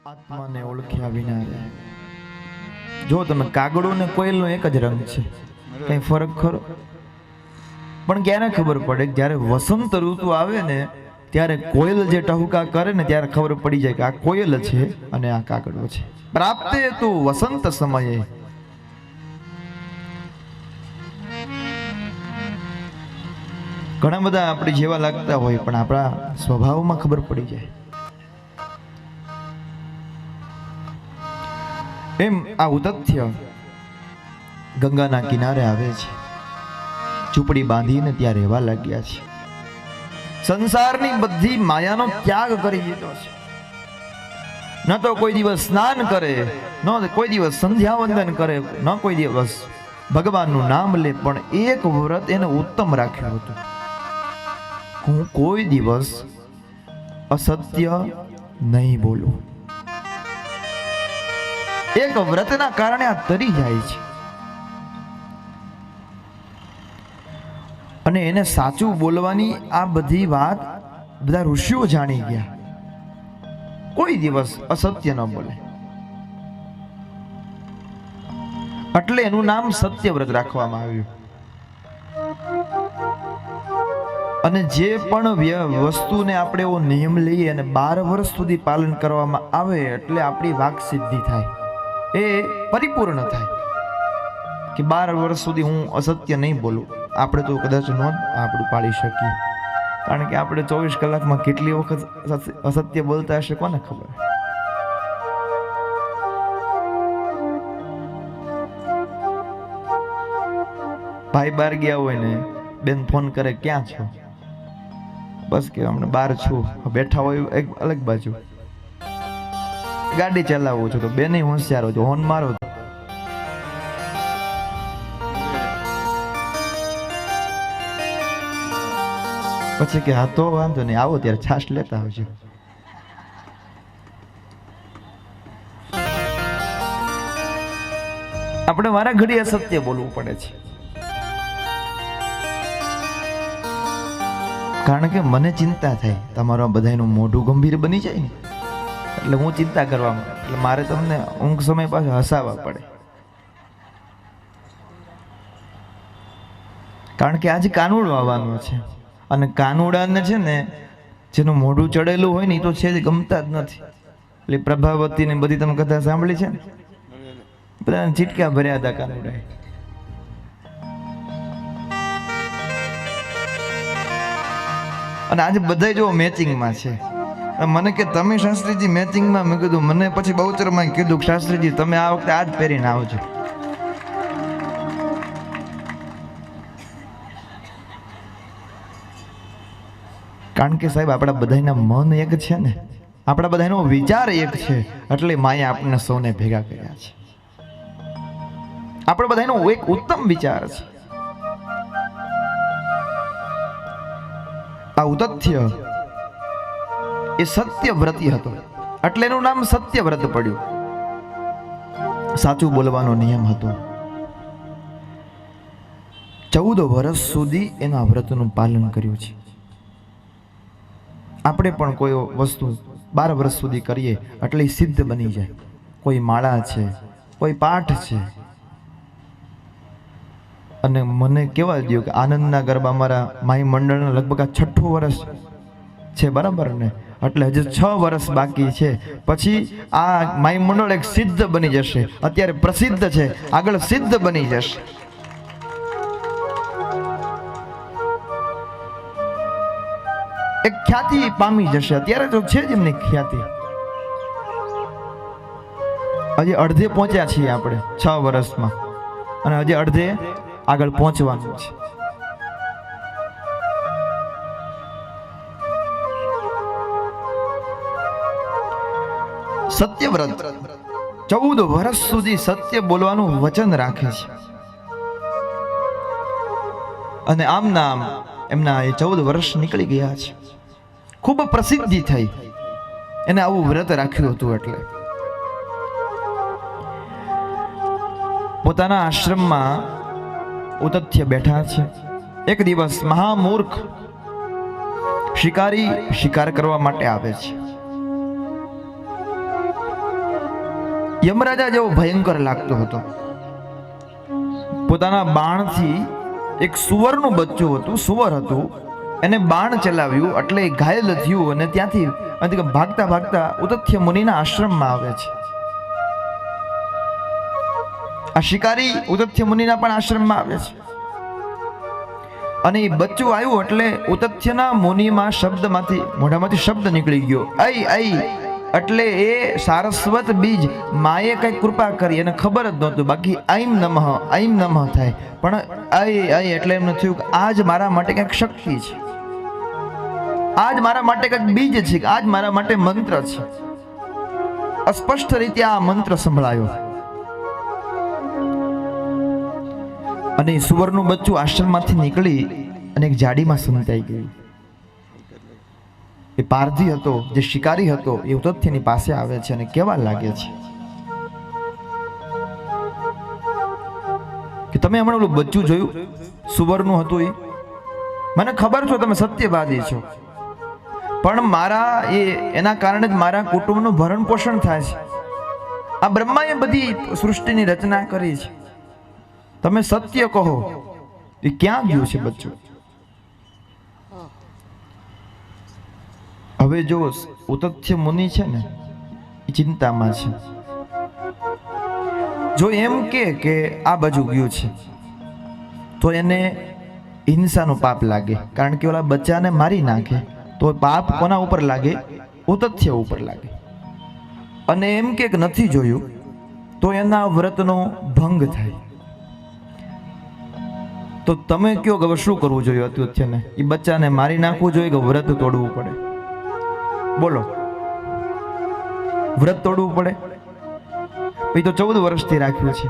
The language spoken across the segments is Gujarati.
આત્માને ઓળખ્યા વિના રહે. જો તમે કાગડો ને કોયલનો એક જ રંગ છે, કઈ ફરક ખરો? પણ ક્યારે ખબર પડે? જ્યારે વસંત ઋતુ આવે ને ત્યારે કોયલ જે ટહુકા કરે ને ત્યારે ખબર પડી જાય કે આ કોયલ છે અને આ કાગડો છે. પ્રાપ્તે તો વસંત સમયે ઘણા બધા આપણે જેવા લાગતા હોય પણ આપણા સ્વભાવમાં ખબર પડી જાય. એમ આ ઉતથ્ય ગંગાના કિનારે આવે છે, ઝૂંપડી બાંધીને ત્યાં રહેવા લાગ્યા છે. સંસારની બધી માયાનો ત્યાગ કરી દીધો છે. ન તો કોઈ દિવસ સ્નાન કરે, ન કોઈ દિવસ સંધ્યા વંદન કરે, ન કોઈ દિવસ ભગવાનનું નામ લે. પણ એક વ્રત એને ઉત્તમ રાખ્યું હતું, હું કોઈ દિવસ અસત્ય નહીં બોલું. એક વ્રતના કારણે આ તરી જાય છે. અને એને સાચું બોલવાની આ બધી વાત બધા ઋષિઓ જાણી ગયા. કોઈ દિવસ અસત્ય ન બોલે, એટલે એનું નામ સત્યવ્રત રાખવામાં આવ્યું. અને જે પણ વસ્તુને આપણે એવો નિયમ લઈએ અને 12 વર્ષ સુધી પાલન કરવામાં આવે એટલે આપણી વાક સિદ્ધિ થાય, એ પરિપૂર્ણ થાય કે 12 વર્ષ સુધી હું અસત્ય નહીં બોલું. આપણે તો કદાચ નોંધ આપણું પાળી શકીએ, કારણ કે આપણે 24 કલાકમાં કેટલી વખત અસત્ય બોલતા હશે કોને ખબર. ભાઈ બહાર ગયા હોય ને બેન ફોન કરે, ક્યાં છો? બસ કે હમણાં બહાર છું. બેઠા હોય એક અલગ બાજુ, ગાડી ચલાવું છું તો બેને હોશિયાર હોય, હોર્ન મારો પછી કે હા તો વાંધો નહીં, આવો ત્યારે છાશ લેતા આવજો. આપણે મારા ઘડી અસત્ય બોલવું પડે છે, કારણ કે મને ચિંતા થાય તમારું બધાનું મોઢું ગંભીર બની જાય ને, એટલે હું ચિંતા કરવા, એટલે મારે તમને ઊંઘ સમય પાછું હસાવવા પડે. કારણ કે આજે કાનુડો આવવાનો છે, અને કાનુડાને છે ને જેનું મોઢું ચડેલું હોય ને એ તો છે જ ગમતા જ નથી. એટલે પ્રભાવતી ને બધી તમે કથા સાંભળી છે ને, બધા ચીટકા ભર્યા હતા કાનુડાએ. અને આજે બધા જો મેચિંગમાં છે. મને કે તમે શાસ્ત્રીજી મેચિંગમાં, મેં કીધું મને પછી બહુચરમાં કીધું શાસ્ત્રીજી તમે આ વખતે આ જ પહેરીને આવજો. કારણ કે સાહેબ આપણા બધાના મન એક છે ને, આપણા બધાનો વિચાર એક છે, એટલે માયા આપણને સૌને ભેગા કર્યા છે. આપણા બધાનો એક ઉત્તમ વિચાર છે. આ ઉતથ્ય એ સત્યવ્રતી હતો, એટલે એનું નામ સત્યવ્રત પડ્યું. સાચું બોલવાનો નિયમ હતો. 14 વર્ષ સુધી એના વ્રતનું પાલન કર્યું છે. આપણે પણ કોઈ વસ્તુ 12 વર્ષ સુધી કરીએ એટલે સિદ્ધ બની જાય. કોઈ માળા છે, કોઈ પાઠ છે. અને મને કેવા દો કે આનંદના ગરબા અમારા માઈ મંડળના લગભગ આ 6ઠું વર્ષ છે, બરાબર ને? એટલે હજી 6 વર્ષ બાકી છે, પછી આ માઈ મંડળ એક સિદ્ધ બની જશે. અત્યારે પ્રસિદ્ધ છે, આગળ સિદ્ધ બની જશે. એક ખ્યાતિ પામી જશે. અત્યારે તો છે જ એમની ખ્યાતિ. હજી અડધે પહોંચ્યા છીએ આપણે 6 વર્ષમાં, અને હજી અડધે આગળ પહોંચવાનું છે. સત્યવ્રત 14 વર્ષ સુધી સત્ય બોલવાનું વચન રાખે છે. અને આમ નામ એમના એ 14 વર્ષ નીકળી ગયા છે. ખૂબ પ્રસિદ્ધિ થઈ, એને આવું વ્રત રાખ્યું હતું. એટલે પોતાના આશ્રમમાં ઉતથ્ય બેઠા છે. એક દિવસ મહામૂર્ખ શિકારી શિકાર કરવા માટે આવે છે. યમરાજા જેવો ભયંકર લાગતો હતો. પોતાના બાણથી એક સુવરનું બચ્ચું હતું, સુવર હતું, એને બાણ ચલાવ્યું એટલે ઘાયલ થયું અને ત્યાંથી ભાગતા ભાગતા ઉતથ્ય મુનિના આશ્રમમાં આવે છે. આ શિકારી ઉતથ્ય મુનિના પણ આશ્રમમાં આવે છે અને એ બચ્ચું આવ્યું એટલે ઉતથ્યના મુનિમાં શબ્દમાંથી મોઢામાંથી શબ્દ નીકળી ગયો, આઈ આઈ. એટલે એ સારસ્વત બીજ માએ કઈ કૃપા કરી એને ખબર જ નહોતું. બાકી આઈમ નમઃ થાય, પણ આઈ આઈ એટલે એમને થયું કે આજ મારા માટે કંઈક શક્તિ છે, આજ મારા માટે કંઈક બીજ છે, આજ મારા માટે મંત્ર છે. અસ્પષ્ટ રીતે આ મંત્ર સંભળાયો અને સુવરનું બચ્ચું આશ્રમમાંથી નીકળી અને એક જાડીમાં સંતાઈ ગયું. એ પારધી હતો, જે શિકારી હતો, એ ઉતથ્યની પાસે આવે છે અને કહેવા લાગે છે કે તમે હમણાં ઓલું બચ્ચું જોયું, સુવરનું હતું, એ મને ખબર છો તમે સત્યવાદી છો, પણ એના કારણે જ મારા કુટુંબનું ભરણ પોષણ થાય છે. આ બ્રહ્માએ બધી સૃષ્ટિની રચના કરી છે, તમે સત્ય કહો, એ ક્યાં ગયું છે બચ્ચું? હવે જો ઉતથ્ય મુનિ છે ને એ ચિંતામાં છે. જો એમ કે આ બાજુ ગયું છે તો એને હિંસાનું પાપ લાગે, કારણ કે ઓલા બચ્ચાને મારી નાખે તો પાપ કોના ઉપર લાગે? ઉતથ્ય ઉપર લાગે. અને એમ કે નથી જોયું તો એના વ્રતનો ભંગ થાય. તો તમે કયો કે શું કરવું જોઈએ ઉતથ્યને? એ બચ્ચાને મારી નાખવું જોઈએ કે વ્રત તોડવું પડે? બોલો, વ્રત તોડવું પડે? પછી તો 14 વર્ષથી રાખ્યું છે,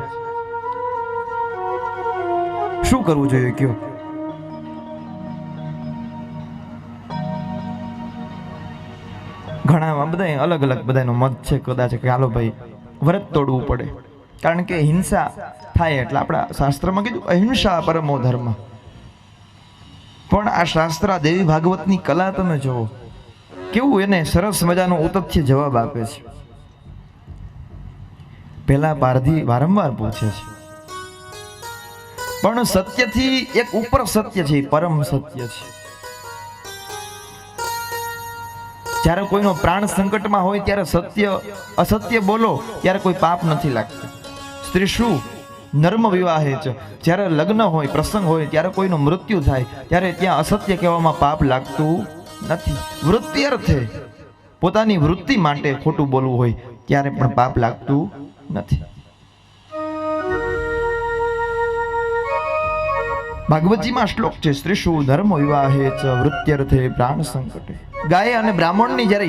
શું કરવું જોઈએ કયો? ઘણા બધા અલગ અલગ બધાનો મત છે. કદાચ કે હાલો ભાઈ વ્રત તોડવું પડે, કારણ કે હિંસા થાય એટલે આપણા શાસ્ત્રમાં કીધું અહિંસા પરમો ધર્મ. પણ આ શાસ્ત્ર દેવી ભાગવતની કલા તમે જુઓ, કેવું એને સરસ મજાનો ઉતથ્ય જવાબ આપે છે. પેલા પારધી વારંવાર પૂછે છે, પણ સત્યથી એક ઉપર સત્ય છે, પરમ સત્ય છે. જ્યારે કોઈનો પ્રાણ સંકટમાં હોય ત્યારે અસત્ય બોલો ત્યારે કોઈ પાપ નથી લાગતું. સ્ત્રી શું નર્મ વિવાહે છે, જ્યારે લગ્ન હોય, પ્રસંગ હોય, ત્યારે કોઈનું મૃત્યુ થાય ત્યારે ત્યાં અસત્ય કહેવામાં પાપ લાગતું નથી. વૃત્તિ અર્થે પોતાની વૃત્તિ માટે ખોટું બોલવું હોય ત્યારે પણ પાપ લાગતું નથી. ભાગવતજીમાં શ્લોક છે, સ્ત્રીષુ ધર્મ વિવાહે ચ વૃત્યર્થે પ્રાણ સંકટે. ગાય અને બ્રાહ્મણની જ્યારે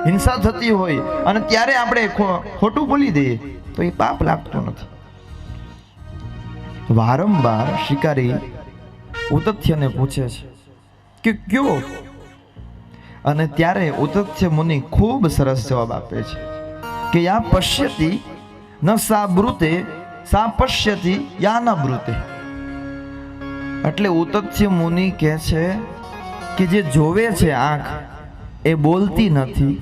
હિંસા થતી હોય અને ત્યારે આપણે ખોટું બોલી દઈએ તો એ પાપ લાગતું નથી. વારંવાર શિકારી ઉતથ્યને પૂછે છે કે કયો? અને ત્યારે ઉતથ્ય મુનિ ખૂબ સરસ જવાબ આપે છે કે યા પશ્યતિ ન સા બ્રુતે સા પશ્યતિ યા ન બ્રુતે. એટલે ઉતથ્ય મુનિ કહે છે કે જે જોવે છે આંખ એ બોલતી નથી,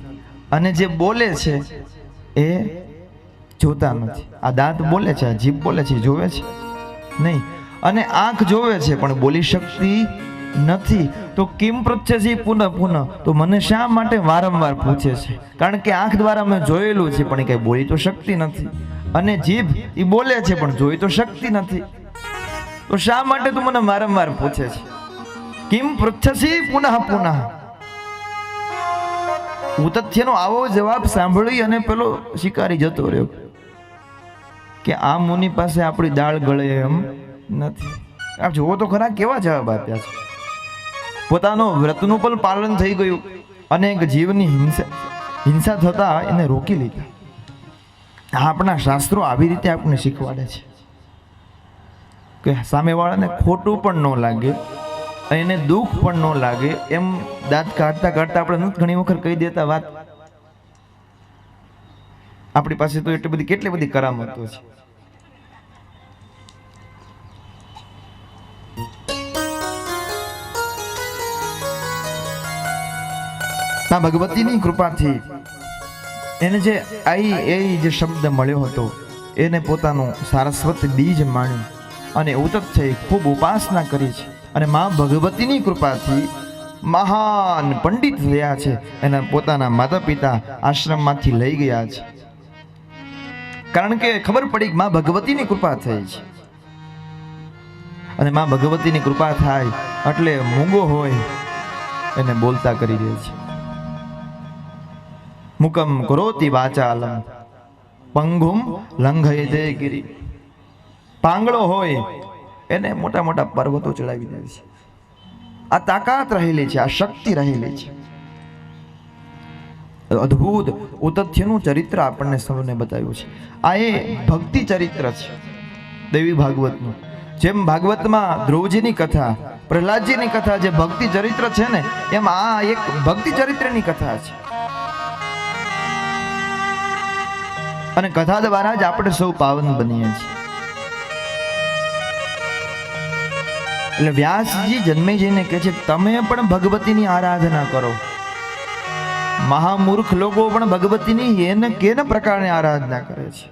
અને જે બોલે છે એ જોતા નથી. આ દાંત બોલે છે, આ જીભ બોલે છે, જોવે છે નહીં, અને આંખ જોવે છે પણ બોલી શકતી નથી. તો કિમ પૃચ્છસી પુનઃ પુનઃ, તો મને શા માટે વારંવાર પૂછે છે? કારણ કે આંખ દ્વારા મેં જોયેલું છે પણ એ કઈ બોલી તો શકતી નથી, અને જીભ એ બોલે છે પણ જોઈ તો શકતી નથી. તો શા માટે તું મને વારંવાર પૂછે છે? કિમ પૃચ્છસી પુનઃ પુનઃ. ઉતથ્યનો આવો જવાબ સાંભળી અને પેલો શિકારી જતો રહ્યો કે આ મુનિ પાસે આપણી દાળ ગળે એમ નથી. આપ જુઓ તો ખરા કેવા જવાબ આપ્યા છે. પોતાનો વ્રતનું પણ પાલન થઈ ગયું અને એક જીવની હિંસા થતા એને રોકી લીધા. આપણા શાસ્ત્રો આવી રીતે આપણને શીખવાડે છે કે સામેવાળાને ખોટું પણ ન લાગે, એને દુઃખ પણ ન લાગે એમ દાંત કાઢતા કાઢતા આપણે ઘણી વખત કહી દેતા વાત. આપણી પાસે તો કેટલી બધી કરામતો છે. ભગવતીની કૃપાથી એને જે એ જે શબ્દ મળ્યો હતો એને પોતાનું સારસ્વત બીજ માન્યું અને ઉતથ્યએ ખૂબ ઉપાસના કરી છે અને મા ભગવતીની કૃપાથી મહાન પંડિત થયા છે. એના પોતાના માતા પિતા આશ્રમમાંથી લઈ ગયા છે, કારણ કે ખબર પડી કે મા ભગવતીની કૃપા થઈ છે. અને મા ભગવતીની કૃપા થાય એટલે મૂંગો હોય એને બોલતા કરી દે છે. મુકમ કરોતિ વાચાલમ પંગુમ લંઘયતે ગિરિ. પાંગળો હોય એને મોટા મોટા પર્વતો ચડાવી દે છે. આ તાકાત રહેલી છે, આ શક્તિ રહેલી છે. અદ્ભુત ઉતથ્યનું ચરિત્ર આપણને સૌને બતાવ્યું છે. આ એ ભક્તિ ચરિત્ર છે દેવી ભાગવતનું. જેમ ભાગવતમાં ધ્રુવજીની કથા, પ્રહલાદજીની કથા જે ભક્તિ ચરિત્ર છે ને, એમ આ એક ભક્તિ ચરિત્રની કથા છે. અને કથા દ્વારા જ આપણે સૌ પાવન બનીએ છીએ. એટલે વ્યાસજી જન્મેજીને કહે છે તમે પણ ભગવતીની આરાધના કરો. મહામૂર્ખ લોકો પણ ભગવતીની એને કેના પ્રકારની આરાધના કરે છે.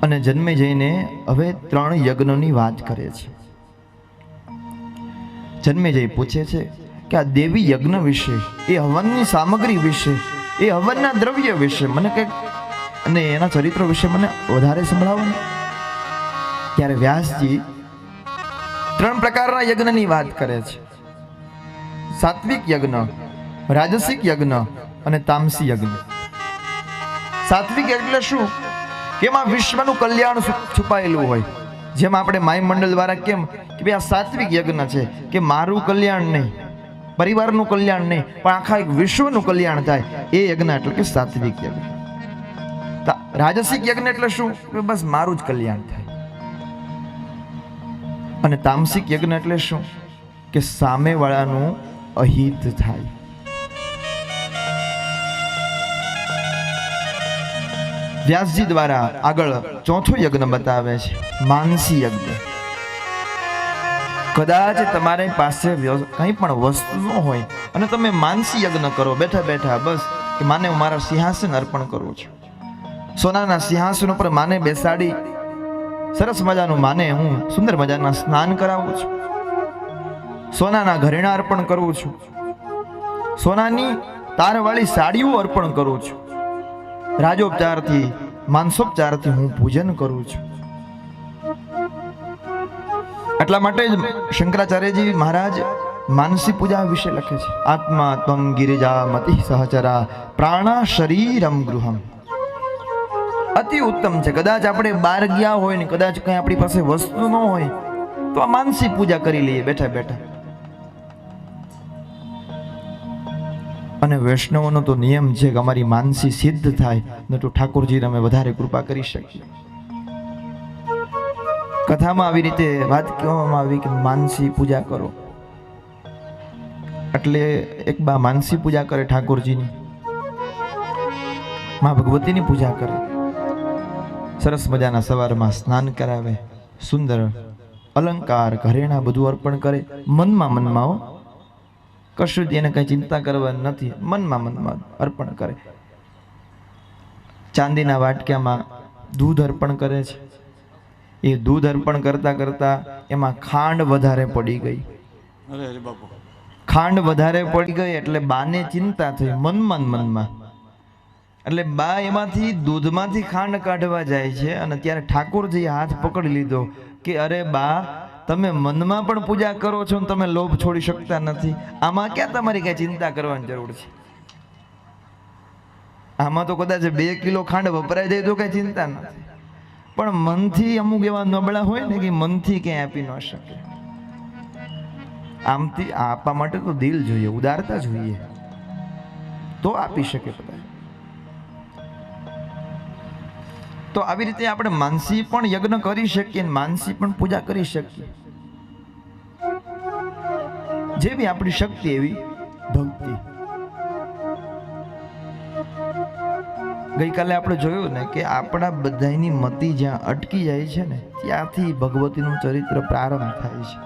અને જન્મે જઈને હવે 3 યજ્ઞની વાત કરે છે. જન્મે જઈ પૂછે છે કે આ દેવી યજ્ઞ વિશે, એ હવનની સામગ્રી વિશે, એ હવનના દ્રવ્ય વિશે મને કંઈક અને એના ચરિત્રો વિશે મને વધારે સંભળાવો ને. ત્યારે વ્યાસજી 3 પ્રકારના યજ્ઞની વાત કરે છે. સાત્વિક યજ્ઞ, રાજસિક યજ્ઞ અને તામસી યજ્ઞ. સાત્વિક એટલે શું? કે એમાં વિશ્વનું કલ્યાણ છુપાયેલું હોય. જેમ આપણે માય મંડળ દ્વારા કેમ કે ભાઈ આ સાત્વિક યજ્ઞ છે કે મારું કલ્યાણ નહીં, પરિવારનું કલ્યાણ નહીં, પણ આખા એક વિશ્વનું કલ્યાણ થાય, એ યજ્ઞ એટલે કે સાત્વિક યજ્ઞ. રાજસિક યજ્ઞ એટલે શું? બસ મારું જ કલ્યાણ થાય. અને તામસિક યજ્ઞ એટલે શું? કે સામેવાળાનું અહિત થાય. વ્યાસજી દ્વારા આગળ 4થો યજ્ઞ બતાવે છે, માનસી યજ્ઞ. કદાચ તમારી પાસે કંઈ પણ વસ્તુ ન હોય અને તમે માનસી યજ્ઞ કરો બેઠા બેઠા, બસ કે માને હું મારા સિંહાસન અર્પણ કરું છું. સોનાના સિંહાસન ઉપર માને બેસાડી સરસ મજાનું માને હું સુંદર મજાના સ્નાન કરાવું છું. સોનાના ઘરેણા અર્પણ કરું છું. સોનાની તારવાળી સાડીઓ અર્પણ કરું છું. રાજોપચારથી, માનસોપચારથી હું પૂજન કરું છું. એટલા માટે જ શંકરાચાર્યજી મહારાજ માનસી પૂજા વિશે લખે છે, આત્મા ત્વમ ગિરિજા મતિ સહચરા પ્રાણા શરીરમ ગૃહમ. અતિ ઉત્તમ છે. કદાચ આપણે બહાર ગયા હોય ને કદાચ કઈ આપણી પાસે વસ્તુ ન હોય તો આ માનસી પૂજા કરી લઈએ બેઠા બેઠા. અને વૈષ્ણવનો તો નિયમ છે કે અમારી માનસી સિદ્ધ થાય ને તો ઠાકોરજીને અમે વધારે કૃપા કરી શકીએ. કથામાં આવી રીતે વાત કહેવામાં આવી કે માનસી પૂજા કરો. એટલે એક બા માનસી પૂજા કરે ઠાકોરજીની, માં ભગવતીની પૂજા કરે. સરસ મજાના સવારમાં સ્નાન કરાવે, સુંદર અલંકાર ઘરેણા બધું અર્પણ કરે. મનમાં કશું એને કઈ ચિંતા કરવા નથી, મનમાં અર્પણ કરે. ચાંદીના વાટક્યામાં દૂધ અર્પણ કરે છે. એ દૂધ અર્પણ કરતા કરતા એમાં ખાંડ વધારે પડી ગઈ. ખાંડ વધારે પડી ગઈ એટલે બાને ચિંતા થઈ મનમાં. એટલે બા એમાંથી દૂધમાંથી ખાંડ કાઢવા જાય છે અને ત્યારે ઠાકોરજીએ હાથ પકડી લીધો કે અરે બા, તમે મનમાં પણ પૂજા કરો છો ને તમે લોભ છોડી શકતા નથી. આમાં ક્યાં તમારી કઈ ચિંતા કરવાની જરૂર છે? આમાં તો કદાચ 2 કિલો ખાંડ વપરાઈ જાય તો કઈ ચિંતા નથી, પણ મનથી અમુક એવા નબળા હોય ને કે મનથી ક્યાંય આપી ન શકે. આમથી આપવા માટે તો દિલ જોઈએ, ઉદારતા જોઈએ, તો આપી શકે બધા. તો આવી રીતે આપણે માનસી પણ યજ્ઞ કરી શકીએ, માનસી પણ પૂજા કરી શકીએ. જેવી આપણી શક્તિ એવી ભક્તિ. ગઈકાલે આપણે જોયું ને કે આપણા બધાની મતિ જ્યાં અટકી જાય છે ને ત્યાંથી ભગવતીનું ચરિત્ર પ્રારંભ થાય છે.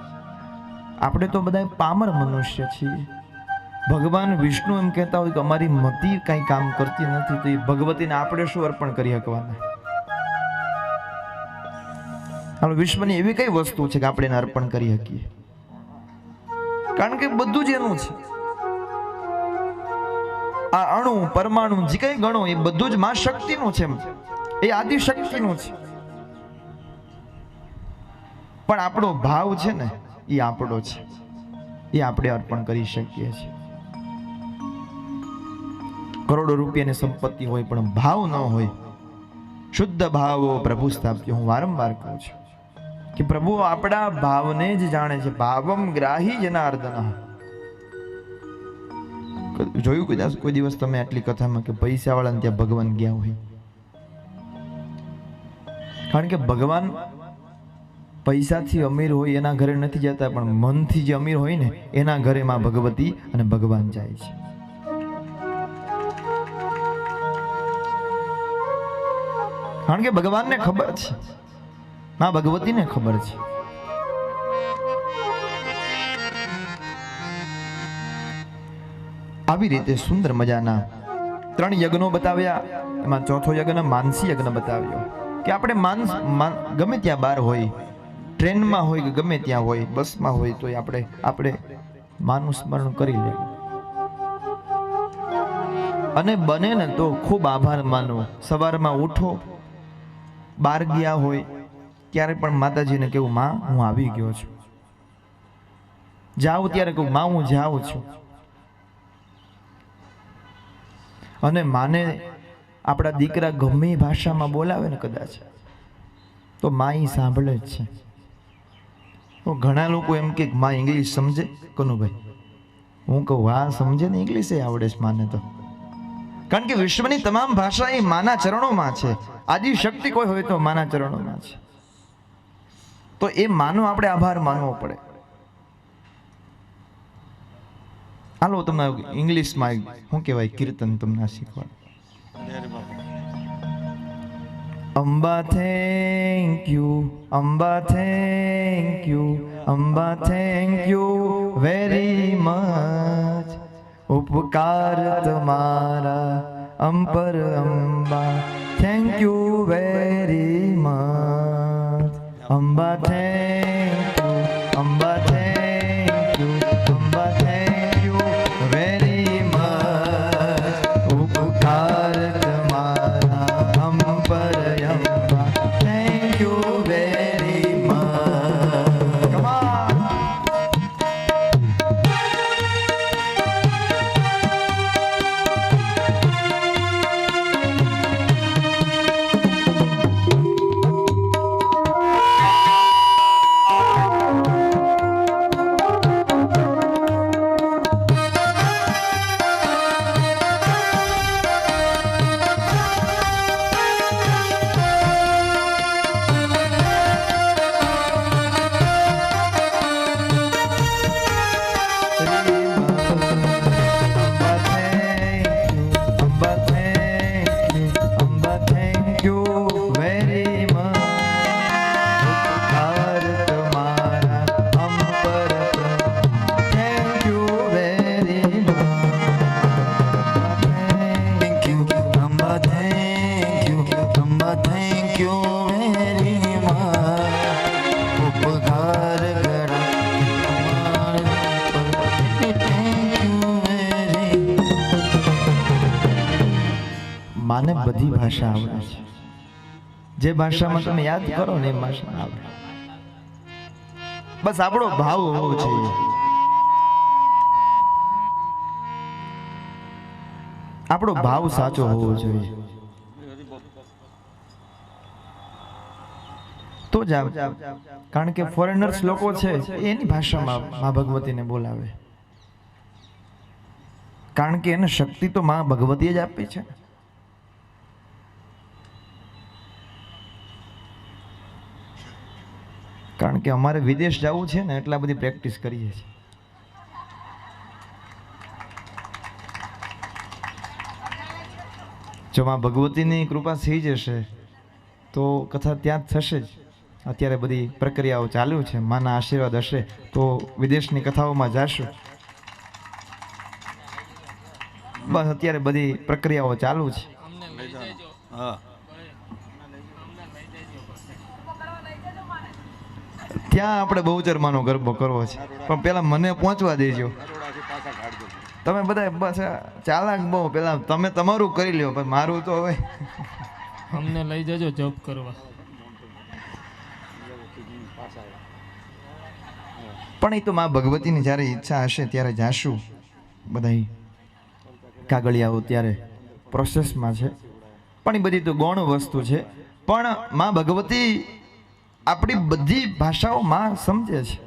આપણે તો બધા પામર મનુષ્ય છીએ, ભગવાન વિષ્ણુ એમ કહેતા હોય કે અમારી મતિ કઈ કામ કરતી નથી, તો એ ભગવતીને આપણે શું અર્પણ કરી શકવાના? વિશ્વની એવી કઈ વસ્તુ છે કે આપણે એને અર્પણ કરી શકીએ? કારણ કે બધું જ એનું છે. આ અણુ પરમાણુ જે કઈ ગણો એ બધું જ મા શક્તિનું છે, એ આદિ શક્તિનું છે. પણ આપણો ભાવ છે ને એ આપણો છે, એ આપણે અર્પણ કરી શકીએ છીએ. કરોડો રૂપિયાની સંપત્તિ હોય પણ ભાવ ન હોય, શુદ્ધ ભાવો પ્રભુ સ્થાપ્ય. હું વારંવાર કહું છું કે પ્રભુ આપણા ભાવને જ જાણે છે. ભાવમ ગ્રાહી જનાર્દન. જોયું કોઈ દિવસ તમે આટલી કથામાં કે પૈસા વાળાને ત્યાં ભગવાન ગયા હોય? કારણ કે ભગવાન પૈસાથી અમીર હોય એના ઘરે નથી જતા, પણ મનથી જે અમીર હોય ને એના ઘરે માં ભગવતી અને ભગવાન જાય છે. કારણ કે ભગવાનને ખબર છે, માં ભગવતીને ખબર છે. આવી રીતે સુંદર મજાના 3 યજ્ઞો બતાવ્યા. એમાં ચોથો યજ્ઞ માનસી યજ્ઞ બતાવ્યો કે આપણે ગમે ત્યાં બહાર હોય, ટ્રેનમાં હોય કે ગમે ત્યાં હોય, બસમાં હોય, તો આપણે માનું સ્મરણ કરી લેવું. અને બને ને તો ખૂબ આભાર માનો. સવારમાં ઉઠો, બહાર ગયા હોય ત્યારે પણ માતાજીને કેવું, માં હું આવી ગયો છું. જાઉં ત્યારે કહું, માં હું જાઉં છું. અને માને આપણા દીકરા ગમે ભાષામાં બોલાવે ને કદાચ, તો માં ઈ સાંભળે જ છે. તો ઘણા લોકો એમ કે માં ઇંગ્લિશ સમજે? કનુભાઈ, હું કહું હા સમજે ને, ઇંગ્લિશ એ આવડે છે માને તો. કારણ કે વિશ્વની તમામ ભાષા એ માના ચરણોમાં છે. આદિ શક્તિ કોઈ હોય તો માના ચરણોમાં છે. તો એ માનો આપણે આભાર માનવો પડે. હાલો તમને ઇંગ્લિશમાં શું કહેવાય કીર્તન તમને શીખવાડ. Amba thank you, Amba thank you, Amba thank you very much. ઉપકાર તમારા અંબર Amba, thank you very much. Amba thank you, Amba thank you, Amba thank you very much. ઉપકાર તમારા અંબર Amba, thank you very much. માને બધી ભાષા આવડે છે. જે ભાષામાં તમે યાદ કરો ને એ ભાષા આવડે. બસ આપણો ભાવ હોવો જોઈએ. આપણો ભાવ સાચો હોવો જોઈએ. તો જ કારણ કે ફોરેનર્સ લોકો છે એની ભાષામાં મા ભગવતીને બોલાવે. કારણ કે એને શક્તિ તો મા ભગવતીએ જ આપી છે. કારણ કે અમારે વિદેશ જવું છે ને એટલા બધી પ્રેક્ટિસ કરીએ છીએ. જો માં ભગવતીની કૃપા થઈ જશે તો કથા ત્યાં જ થશે જ. અત્યારે બધી પ્રક્રિયાઓ ચાલુ છે. માના આશીર્વાદ હશે તો વિદેશની કથાઓમાં જાશું. બસ અત્યારે બધી પ્રક્રિયાઓ ચાલુ છે. હા ત્યાં આપણે બહુચરમાનો ગરબો કરવો છે, પણ પેલા મને પહોંચવા દેજો. તમે બધા બસ ચાલાક બહુ, પેલા તમે તમારું કરી લ્યો, પણ મારું તો હવે. અમને લઈ જજો જોબ કરવા. પણ એ તો માં ભગવતીની જ્યારે ઈચ્છા હશે ત્યારે જાશું બધા કાગળિયાઓ, ત્યારે પ્રોસેસમાં છે. પણ એ બધી તો ગૌણ વસ્તુ છે. પણ માં ભગવતી આપણી બધી ભાષાઓ માં સમજે છે.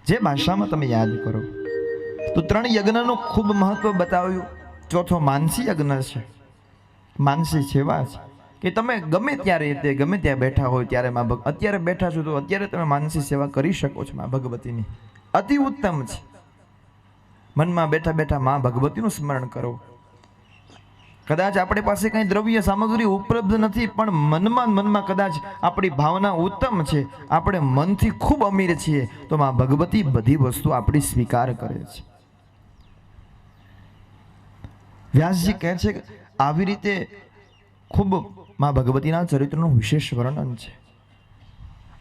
જે ભાષામાં તમે યાદ કરો તો 3 યજ્ઞનું ખૂબ મહત્વ બતાવ્યું. ચોથો માનસી યજ્ઞ છે. માનસી સેવા છે કે તમે ગમે ત્યારે તે ગમે ત્યાં બેઠા હોય ત્યારે માં અત્યારે બેઠા છો તો અત્યારે તમે માનસી સેવા કરી શકો છો. માં ભગવતીની અતિ ઉત્તમ છે. મનમાં બેઠા બેઠા માં ભગવતીનું સ્મરણ કરો. કદાચ આપણી પાસે કંઈ દ્રવ્ય સામગ્રી ઉપલબ્ધ નથી, પણ મનમાં કદાચ આપણી ભાવના ઉત્તમ છે, આપણે મનથી ખૂબ અમીર છીએ, તો માં ભગવતી બધી વસ્તુ આપણી સ્વીકાર કરે છે. વ્યાસજી કહે છે કે આવી રીતે ખૂબ માં ભગવતીના ચરિત્રનું વિશેષ વર્ણન છે.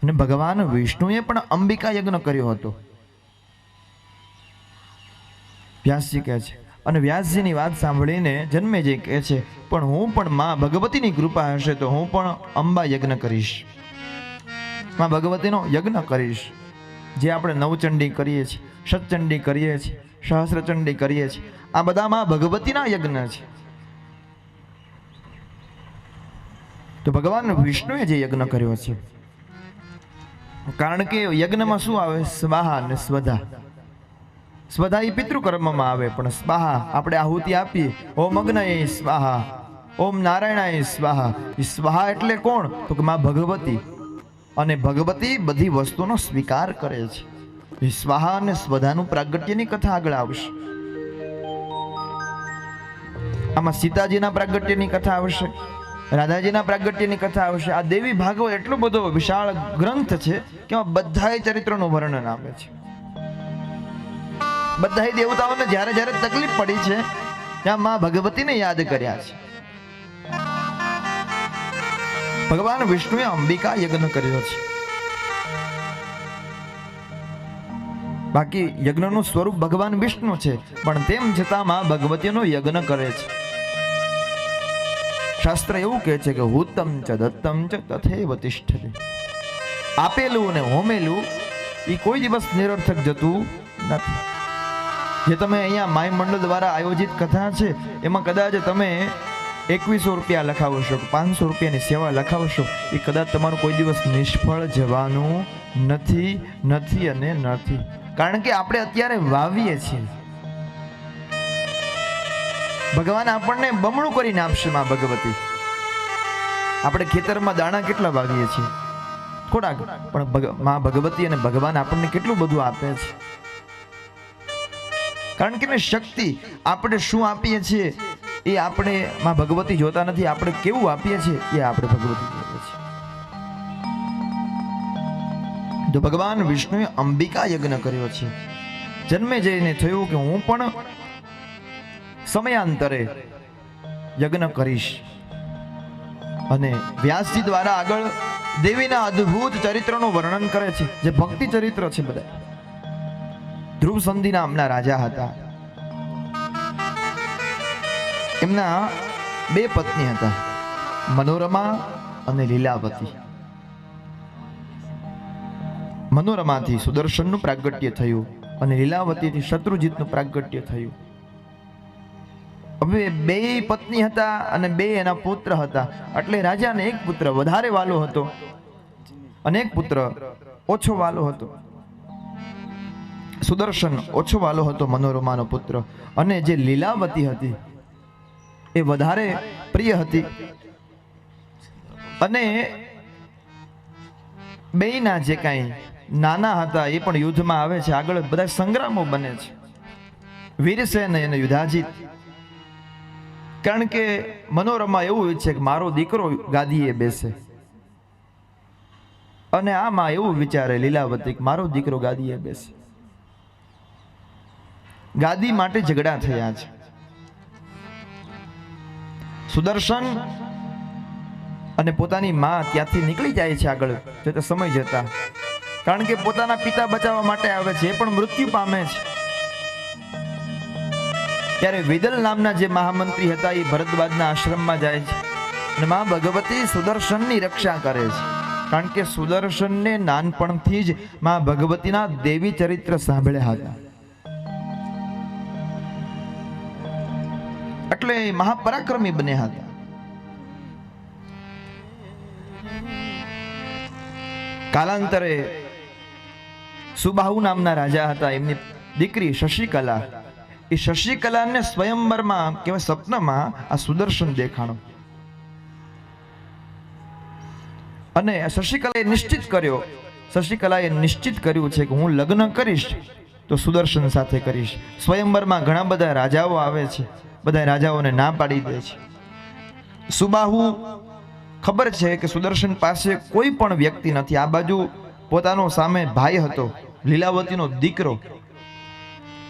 અને ભગવાન વિષ્ણુએ પણ અંબિકા યજ્ઞ કર્યો હતો. વ્યાસજી કહે છે, અને વ્યાસજીની વાત સાંભળીને જન્મેજય કહે છે, પણ હું પણ માં ભગવતીની કૃપા હશે તો હું પણ અંબા યજ્ઞ કરીશ, માં ભગવતીનો યજ્ઞ કરીશ. જે આપણે નવચંડી કરીએ છીએ, શતચંડી કરીએ છીએ, સહસ્રચંડી કરીએ છીએ, આ બધામાં ભગવતીના યજ્ઞ છે. તો ભગવાન વિષ્ણુએ જે યજ્ઞ કર્યો છે, કારણ કે યજ્ઞમાં શું આવે? સ્વાહા અને સ્વધા. સ્વધા એ પિતૃકર્મમાં આવે, પણ સ્વાહા આપણે આહુતિ આપીએ, ઓમ અગ્નયે સ્વાહા, ઓમ નારાયણાય સ્વાહા. એ સ્વાહા એટલે કોણ? તો કે માં ભગવતી. અને ભગવતી બધી વસ્તુનો સ્વીકાર કરે છે. એ સ્વાહા અને સ્વધાનું પ્રાગટ્યની કથા આગળ આવશે. આમાં સીતાજીના પ્રાગટ્યની કથા આવશે, રાધાજીના પ્રાગટ્યની કથા આવશે. આ દેવી ભાગવત એટલો બધો વિશાળ ગ્રંથ છે કે બધાય ચરિત્રનું વર્ણન આપે છે. બધાય દેવતાઓને જ્યારે જ્યારે તકલીફ પડી છે ત્યાં માં ભગવતીને યાદ કર્યા છે. ભગવાન વિષ્ણુએ અંબિકા યજ્ઞ કર્યો છે. બાકી યજ્ઞનું સ્વરૂપ ભગવાન વિષ્ણુ છે, પણ તેમ છતાં માં ભગવતીનો યજ્ઞ કરે છે. શાસ્ત્ર એવું કહે છે કે હુતમ ચ દત્તમ ચ તથૈવ તિષ્ઠતિ. આપેલું અને હોમેલું એ કોઈ દિવસ નિરર્થક જતું નથી. જે તમે અહીંયા માય મંડળ દ્વારા આયોજિત કથા છે એમાં કદાચ તમે 2100 રૂપિયા લખાવશો, 500 રૂપિયાની સેવા લખાવશો, એ કદાચ તમારું કોઈ દિવસ નિષ્ફળ જવાનું નથી અને નથી. કારણ કે આપણે અત્યારે વાવીએ છીએ, ભગવાન આપણને બમણું કરીને આપશે. માં ભગવતી, આપણે ખેતરમાં દાણા કેટલા વાવીએ છીએ? થોડાક, પણ માં ભગવતી અને ભગવાન આપણને કેટલું બધું આપે છે. કારણ કે શક્તિ આપણે શું આપીએ છીએ એ આપણે માં ભગવતી જોતા નથી. આપણે કેવું આપીએ છીએ એ આપણે ભગવતી જોતા છે. તો ભગવાન વિષ્ણુએ અંબિકા યજ્ઞ કર્યો છે. જન્મે જઈને થયું કે હું પણ સમયાંતરે યજ્ઞ કરીશ. અને વ્યાસજી દ્વારા આગળ દેવીના અદ્ભુત ચરિત્રનું વર્ણન કરે છે, જે ભક્તિ ચરિત્ર છે. બધા ધ્રુવ સંધિ નામના રાજા હતા. એમના 2 પત્ની હતા, મનોરમા અને લીલાવતી. મનોરમાથી સુદર્શનનું પ્રાગટ્ય થયું અને લીલાવતીથી શત્રુજીતનું પ્રાગટ્ય થયું. હવે 2 પત્ની હતા અને 2 એના પુત્ર હતા. એટલે રાજાને એક પુત્ર વધારે વાલો હતો અને એક પુત્ર ઓછો વાલો હતો. સુદર્શન ઓછો વાલો હતો, મનોરમાનો પુત્ર, અને જે લીલાવતી હતી એ વધારે પ્રિય હતી. અને બેયના જે કાંઈ નાના હતા એ પણ યુદ્ધમાં આવે છે. આગળ બધા સંગ્રામો બને છે, વીરસેન અને યુધાજીત. કારણ કે મનોરમા એવું ઈચ્છે કે મારો દીકરો ગાદીએ બેસે, અને આમાં એવું વિચારે લીલાવતી કે મારો દીકરો ગાદીએ બેસે. ગાદી માટે ઝઘડા થયા છે. સુદર્શન અને પોતાની માં ત્યાંથી નીકળી જાય છે આગળ જતા સમય જતા, કારણ કે પોતાના પિતા બચાવવા માટે આવે છે, એ પણ મૃત્યુ પામે છે. ત્યારે વિદલ નામના જે મહામંત્રી હતા એ ભરદ્વાજના આશ્રમમાં જાય છે અને માં ભગવતી સુદર્શનની રક્ષા કરે છે, કારણ કે સુદર્શનને નાનપણથી જ માં ભગવતીના દેવી ચરિત્ર સાંભળ્યા હતા, એટલે મહાપરાક્રમી બન્યા હતા. કાલાંતરે સુબાહુ નામના રાજા હતા, એમની દીકરી શશિકલા, એ શશિકલાને સ્વયંવરમાં કેવા સપનામાં આ સુદર્શન દેખાણો અને શશિકલાએ નિશ્ચિત કર્યું છે કે હું લગ્ન કરીશ તો સુદર્શન સાથે કરીશ. સ્વયંવરમાં ઘણા બધા રાજાઓ આવે છે, બધા રાજાઓને ના પાડી દે છે. સુબાહુ ખબર છે કે સુદર્શન પાસે કોઈ પણ વ્યક્તિ નથી. આ બાજુ પોતાનો સામે ભાઈ હતો લીલાવતીનો દીકરો,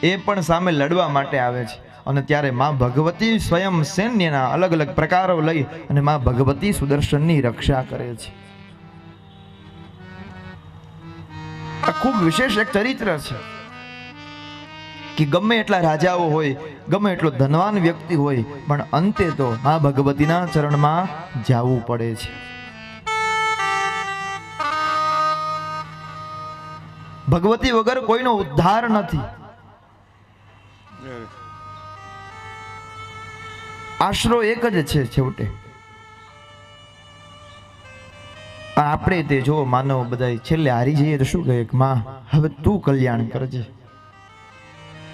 એ પણ સામે લડવા માટે આવે છે, અને ત્યારે માં ભગવતી સ્વયં સૈન્યના અલગ અલગ પ્રકારો લઈ અને માં ભગવતી સુદર્શનની રક્ષા કરે છે. આ ખૂબ વિશેષ એક ચરિત્ર છે કે ગમે એટલા રાજાઓ હોય, ગમે એટલો ધનવાન વ્યક્તિ હોય, પણ અંતે તો માં ભગવતીના ચરણમાં જવું પડે છે. ભગવતી વગર કોઈનો ઉદ્ધાર નથી. આશરો એક જ છે છેવટે. આપણે તે જો માનવ બધા છેલ્લે હારી જઈએ તો શું કહે કે માં હવે તું કલ્યાણ કરજે,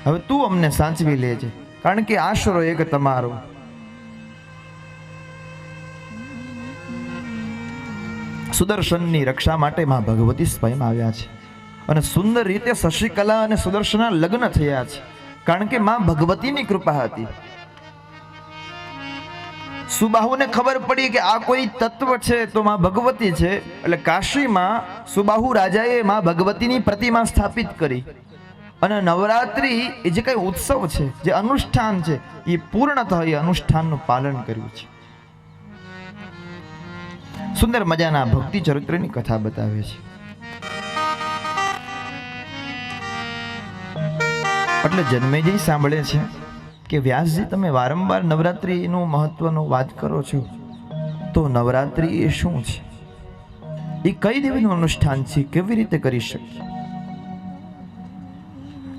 હવે તું અમને સાચવી લેજે, કારણ કે આશરો એક તમારો. સુદર્શનની રક્ષા માટે માં ભગવતી સ્વયં આવ્યા છે અને સુંદર રીતે શશિકલા અને સુદર્શનના લગ્ન થયા છે, કારણ કે માં ભગવતીની કૃપા હતી. સુબાહુને ખબર પડી કે આ કોઈ તત્વ છે તો માં ભગવતી છે, એટલે કાશીમાં સુબાહુ રાજાએ માં ભગવતીની પ્રતિમા સ્થાપિત કરી અને નવરાત્રી એ જે કઈ ઉત્સવ છે, જે અનુષ્ઠાન છે, એ પૂર્ણતઃ એ અનુષ્ઠાનનું પાલન કર્યું છે. સુંદર મજાના ભક્તિ ચરિત્રની કથા બતાવે છે. એટલે જન્મેજય સાંભળે છે કે વ્યાસજી તમે વારંવાર નવરાત્રીનું મહત્વનો વાત કરો છો, તો નવરાત્રી એ શું છે, એ કઈ દેવીનું અનુષ્ઠાન છે, કેવી રીતે કરી શકીએ?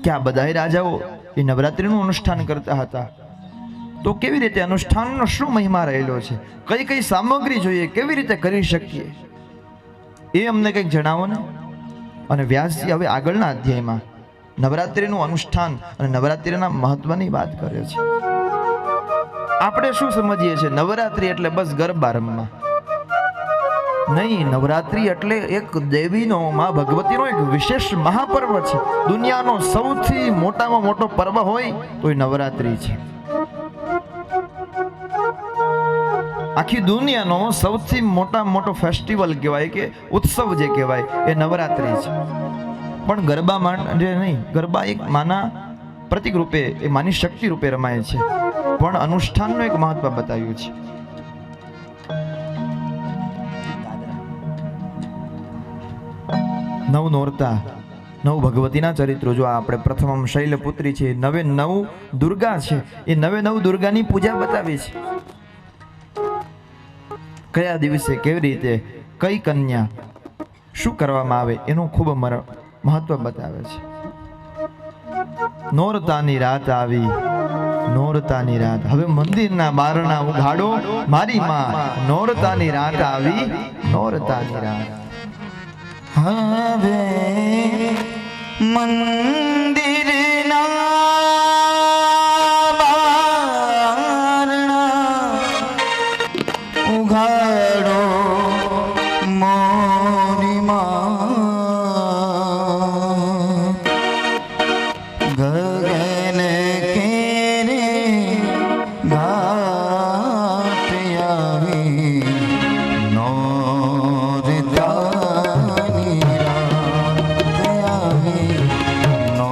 કે આ બધા રાજાઓ એ નવરાત્રીનું અનુષ્ઠાન કરતા હતા, તો કેવી રીતે અનુષ્ઠાનનો શું મહિમા રહેલો છે, કઈ કઈ સામગ્રી જોઈએ, કેવી રીતે કરી શકીએ, એ અમને કંઈક જણાવો ને. અને વ્યાસજી હવે આગળના અધ્યાયમાં નવરાત્રીનું અનુષ્ઠાન અને નવરાત્રીના મહત્વની વાત કરે છે. આપણે શું સમજીએ છીએ નવરાત્રી એટલે બસ ગરબા રમવા? નહીં, નવરાત્રી એટલે એક દેવીનો, માં ભગવતીનો એક વિશેષ મહાપર્વ છે. દુનિયાનો સૌથી મોટામાં મોટો પર્વ હોય તો એ નવરાત્રી છે. આખી દુનિયાનો સૌથી મોટો ફેસ્ટિવલ કહેવાય કે ઉત્સવ જે કહેવાય એ નવરાત્રી છે. પણ ગરબા માટે નહીં, ગરબા એક માના પ્રતિક રૂપે, એ માની શક્તિ રૂપે રમાય છે, પણ અનુષ્ઠાનનું એક મહત્વ બતાવ્યું છે. નવ નોરતા, નવ ભગવતીના ચરિત્રો જો આપણે પ્રથમ શૈલપુત્રી છે, નવે નવ દુર્ગા છે, એ નવે નવ દુર્ગાની પૂજા બતાવી છે. કયા દિવસે કેવી રીતે કઈ કન્યા શું કરવામાં આવે એનું ખૂબ મહત્વ બતાવે છે. નોરતાની રાત આવી, નોરતાની રાત, હવે મંદિરના બારણા ઉઘાડો મારી માં, નોરતાની રાત આવી, નોરતાની રાત. હવે મંદિરના બારણા ઉઘાડો મોરી માં, ગગન કેરે ઘાટ આવી, નોરતા નો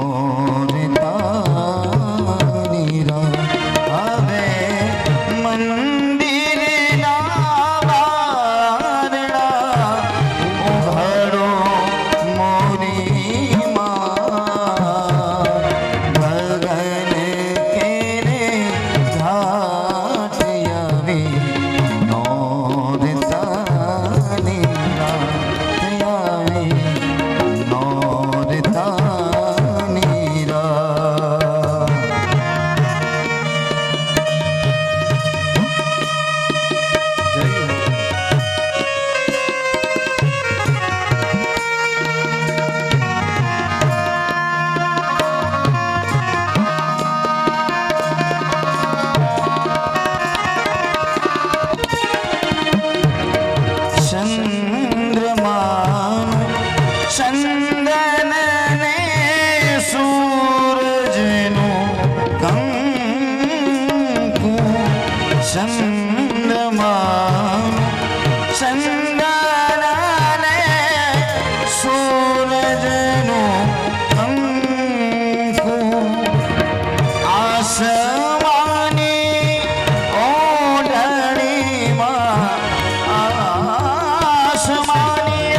ચંદ્રમા ચંદનાને સૂરજનું અંકુ આસમાની ઓઢણીમાં આસમાની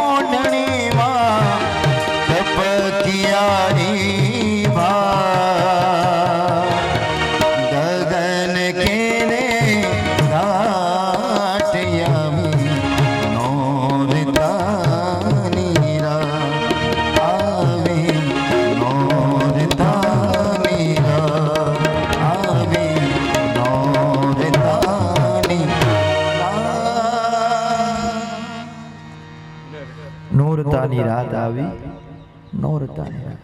ઓઢણીમાં તપકિયાની ભા ગગન કેરે ઘાટયમી નોરતાની રા આવે નોરતાની રા આવે નોરતાની નોરતાની રાત આવી, નોરતાની રાત.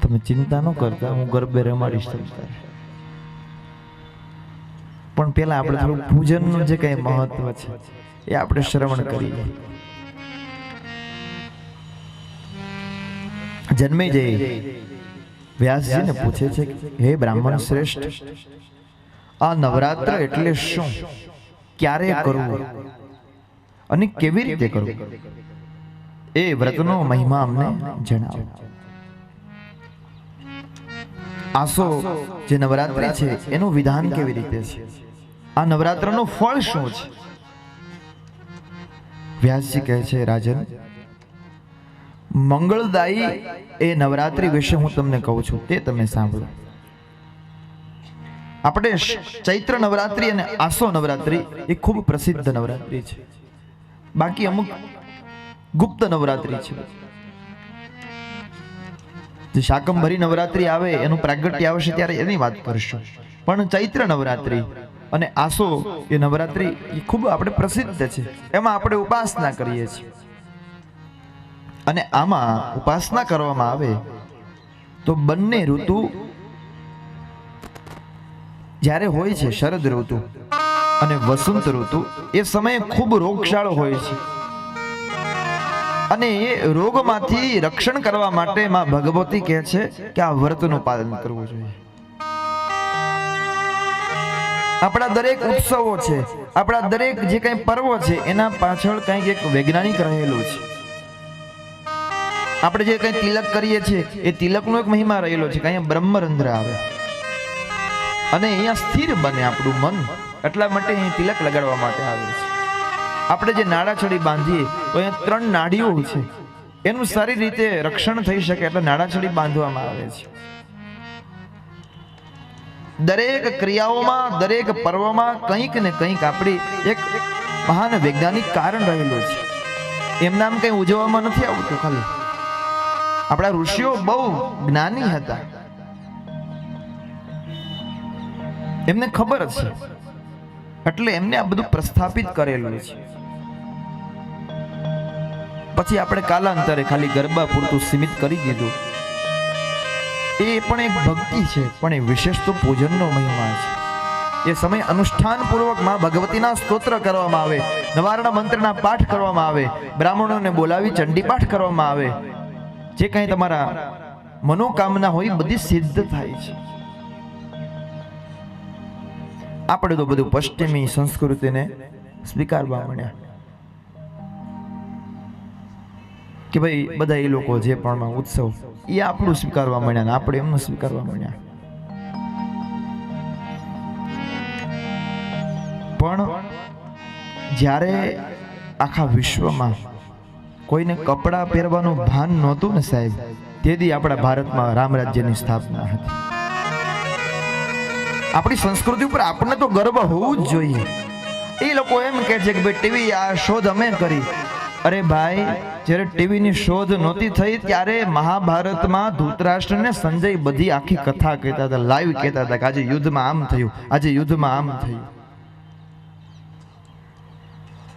તમે ચિંતા ન કરતા, હું ગરબે રમાડીશ તમને. પણ પેલા આપણે થોડું પૂજનનું જે કઈ મહત્વ છે એ આપણે શ્રવણ કરીએ. જન્મેજય વ્યાસજીને પૂછે છે કે, હે બ્રાહ્મણ શ્રેષ્ઠ, આ નવરાત્ર એટલે શું, ક્યારે કરવું અને કેવી રીતે કરવું, એ વ્રતનો મહિમા અમને જણાવો. આસો જે નવરાત્રી છે એનું વિધાન કેવી રીતે છે, આ નવરાત્રનું ફળ શું છે? વ્યાસજી કહે છે, રાજન, મંગળદાયી એ નવરાત્રી વિશે હું તમને કહું છું, તે તમે સાંભળો. આપણે ચૈત્ર નવરાત્રી અને આસો નવરાત્રી એ ખૂબ પ્રસિદ્ધ નવરાત્રી છે. બાકી અમુક ગુપ્ત નવરાત્રી છે. જે શાકંભરી નવરાત્રી આવે એનું પ્રાગટ્ય આવશે ત્યારે એની વાત કરશું. પણ ચૈત્ર નવરાત્રી અને આસો એ નવરાત્રી એ ખૂબ આપણે પ્રસિદ્ધ છે. એમાં આપણે ઉપાસના કરીએ છીએ. અને આમાં ઉપાસના કરવામાં આવે તો બંને ઋતુ જ્યારે હોય છે, શરદ ઋતુ અને વસંત ઋતુ, એ સમયે ખૂબ રોગશાળો હોય છે. અને એ રોગમાંથી રક્ષણ કરવા માટે માં ભગવતી કહે છે કે આ વ્રતનું પાલન કરવું જોઈએ. આપણા દરેક ઉત્સવો છે, આપણા દરેક જે કંઈ પર્વો છે, એના પાછળ કંઈક એક વૈજ્ઞાનિક રહેલું છે. આપણે જે કંઈ તિલક કરીએ છીએ એ તિલકનો એક મહિમા રહેલો છે કે અહીંયા બ્રહ્મરંધ્ર આવે અને અહીંયા સ્થિર બને આપણું મન, એટલા માટે અહીં તિલક લગાડવા માટે આવે છે. આપણે જે નાડાછડી બાંધીએ તો અહીંયા 3 નાડીઓ છે, એનું સારી રીતે રક્ષણ થઈ શકે એટલે નાડાછડી બાંધવામાં આવે છે. દરેક ક્રિયાઓમાં, દરેક પર્વમાં કંઈક ને કંઈક આપણી એક મહાન વૈજ્ઞાનિક કારણ રહેલું છે. એમના આમ કંઈ ઉજવવામાં નથી આવતું. ખાલી આપણા ઋષિઓ બહુ જ્ઞાની હતા, એમને ખબર છે, એટલે એમને આ બધું પ્રસ્થાપિત કરેલું છે. પછી આપણે કાલાંતરે ખાલી ગરબા પૂરતું સીમિત કરી દીધું. એ પણ એક ભક્તિ છે, પણ એ વિશેષ તો પૂજનનો મહિમા છે. એ સમય અનુષ્ઠાન પૂર્વક માં ભગવતીના સ્તોત્ર કરવામાં આવે, નવારણ મંત્રના પાઠ કરવામાં આવે, બ્રાહ્મણોને બોલાવી ચંડી પાઠ કરવામાં આવે. જે કંઈ તમારા મનોકામના હોય બધી સિદ્ધ થાય છે. આપણે તો બધું પશ્ચિમી સંસ્કૃતિને સ્વીકારવા માંડ્યા કે ભાઈ બધા એ લોકો જે પણ ઉત્સવ એ આપણું સ્વીકારવા માંડ્યા ને આપણે એમનું સ્વીકારવા માંડ્યા. પણ જ્યારે આખા વિશ્વમાં કોઈને કપડાં પહેરવાનું ભાન નહોતું ને સાહેબ, તેથી આપણા ભારતમાં રામ રાજ્યની સ્થાપના હતી. આપણી સંસ્કૃતિ ઉપર આપણને તો ગર્વ હોવું જ જોઈએ. એ લોકો એમ કહે છે કે ભાઈ ટીવી આ શોધ અમે કરી. અરે ભાઈ, જ્યારે ટીવીની શોધ નહોતી થઈ ત્યારે મહાભારતમાં ધૃતરાષ્ટ્ર ને સંજય બધી આખી કથા કહેતા હતા, લાઈવ કહેતા હતા કે આજે યુદ્ધમાં આમ થયું, આજે યુદ્ધમાં આમ થયું.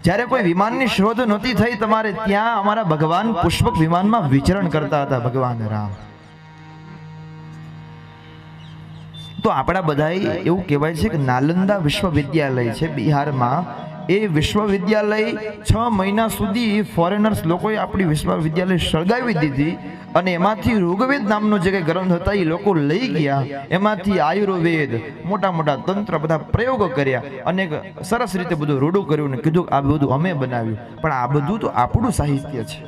જ્યારે કોઈ વિમાનની શોધ નહોતી થઈ તમારે ત્યાં અમારા ભગવાન પુષ્પક વિમાનમાં વિચરણ કરતા હતા, ભગવાન રામ. તો આપણા બધા એવું કહેવાય છે કે નાલંદા વિશ્વવિદ્યાલય છે બિહારમાં, એ વિશ્વવિદ્યાલય 6 મહિના સુધી ફોરેનર્સ લોકોએ આપણી વિશ્વવિદ્યાલય સળગાવી દીધી અને એમાંથી ઋગ્વેદ નામનો જે કંઈ ગ્રંથ હતા એ લોકો લઈ ગયા, એમાંથી આયુર્વેદ મોટા મોટા તંત્ર બધા પ્રયોગો કર્યા અને સરસ રીતે બધું રૂડું કર્યું ને કીધું આ બધું અમે બનાવ્યું, પણ આ બધું તો આપણું સાહિત્ય છે.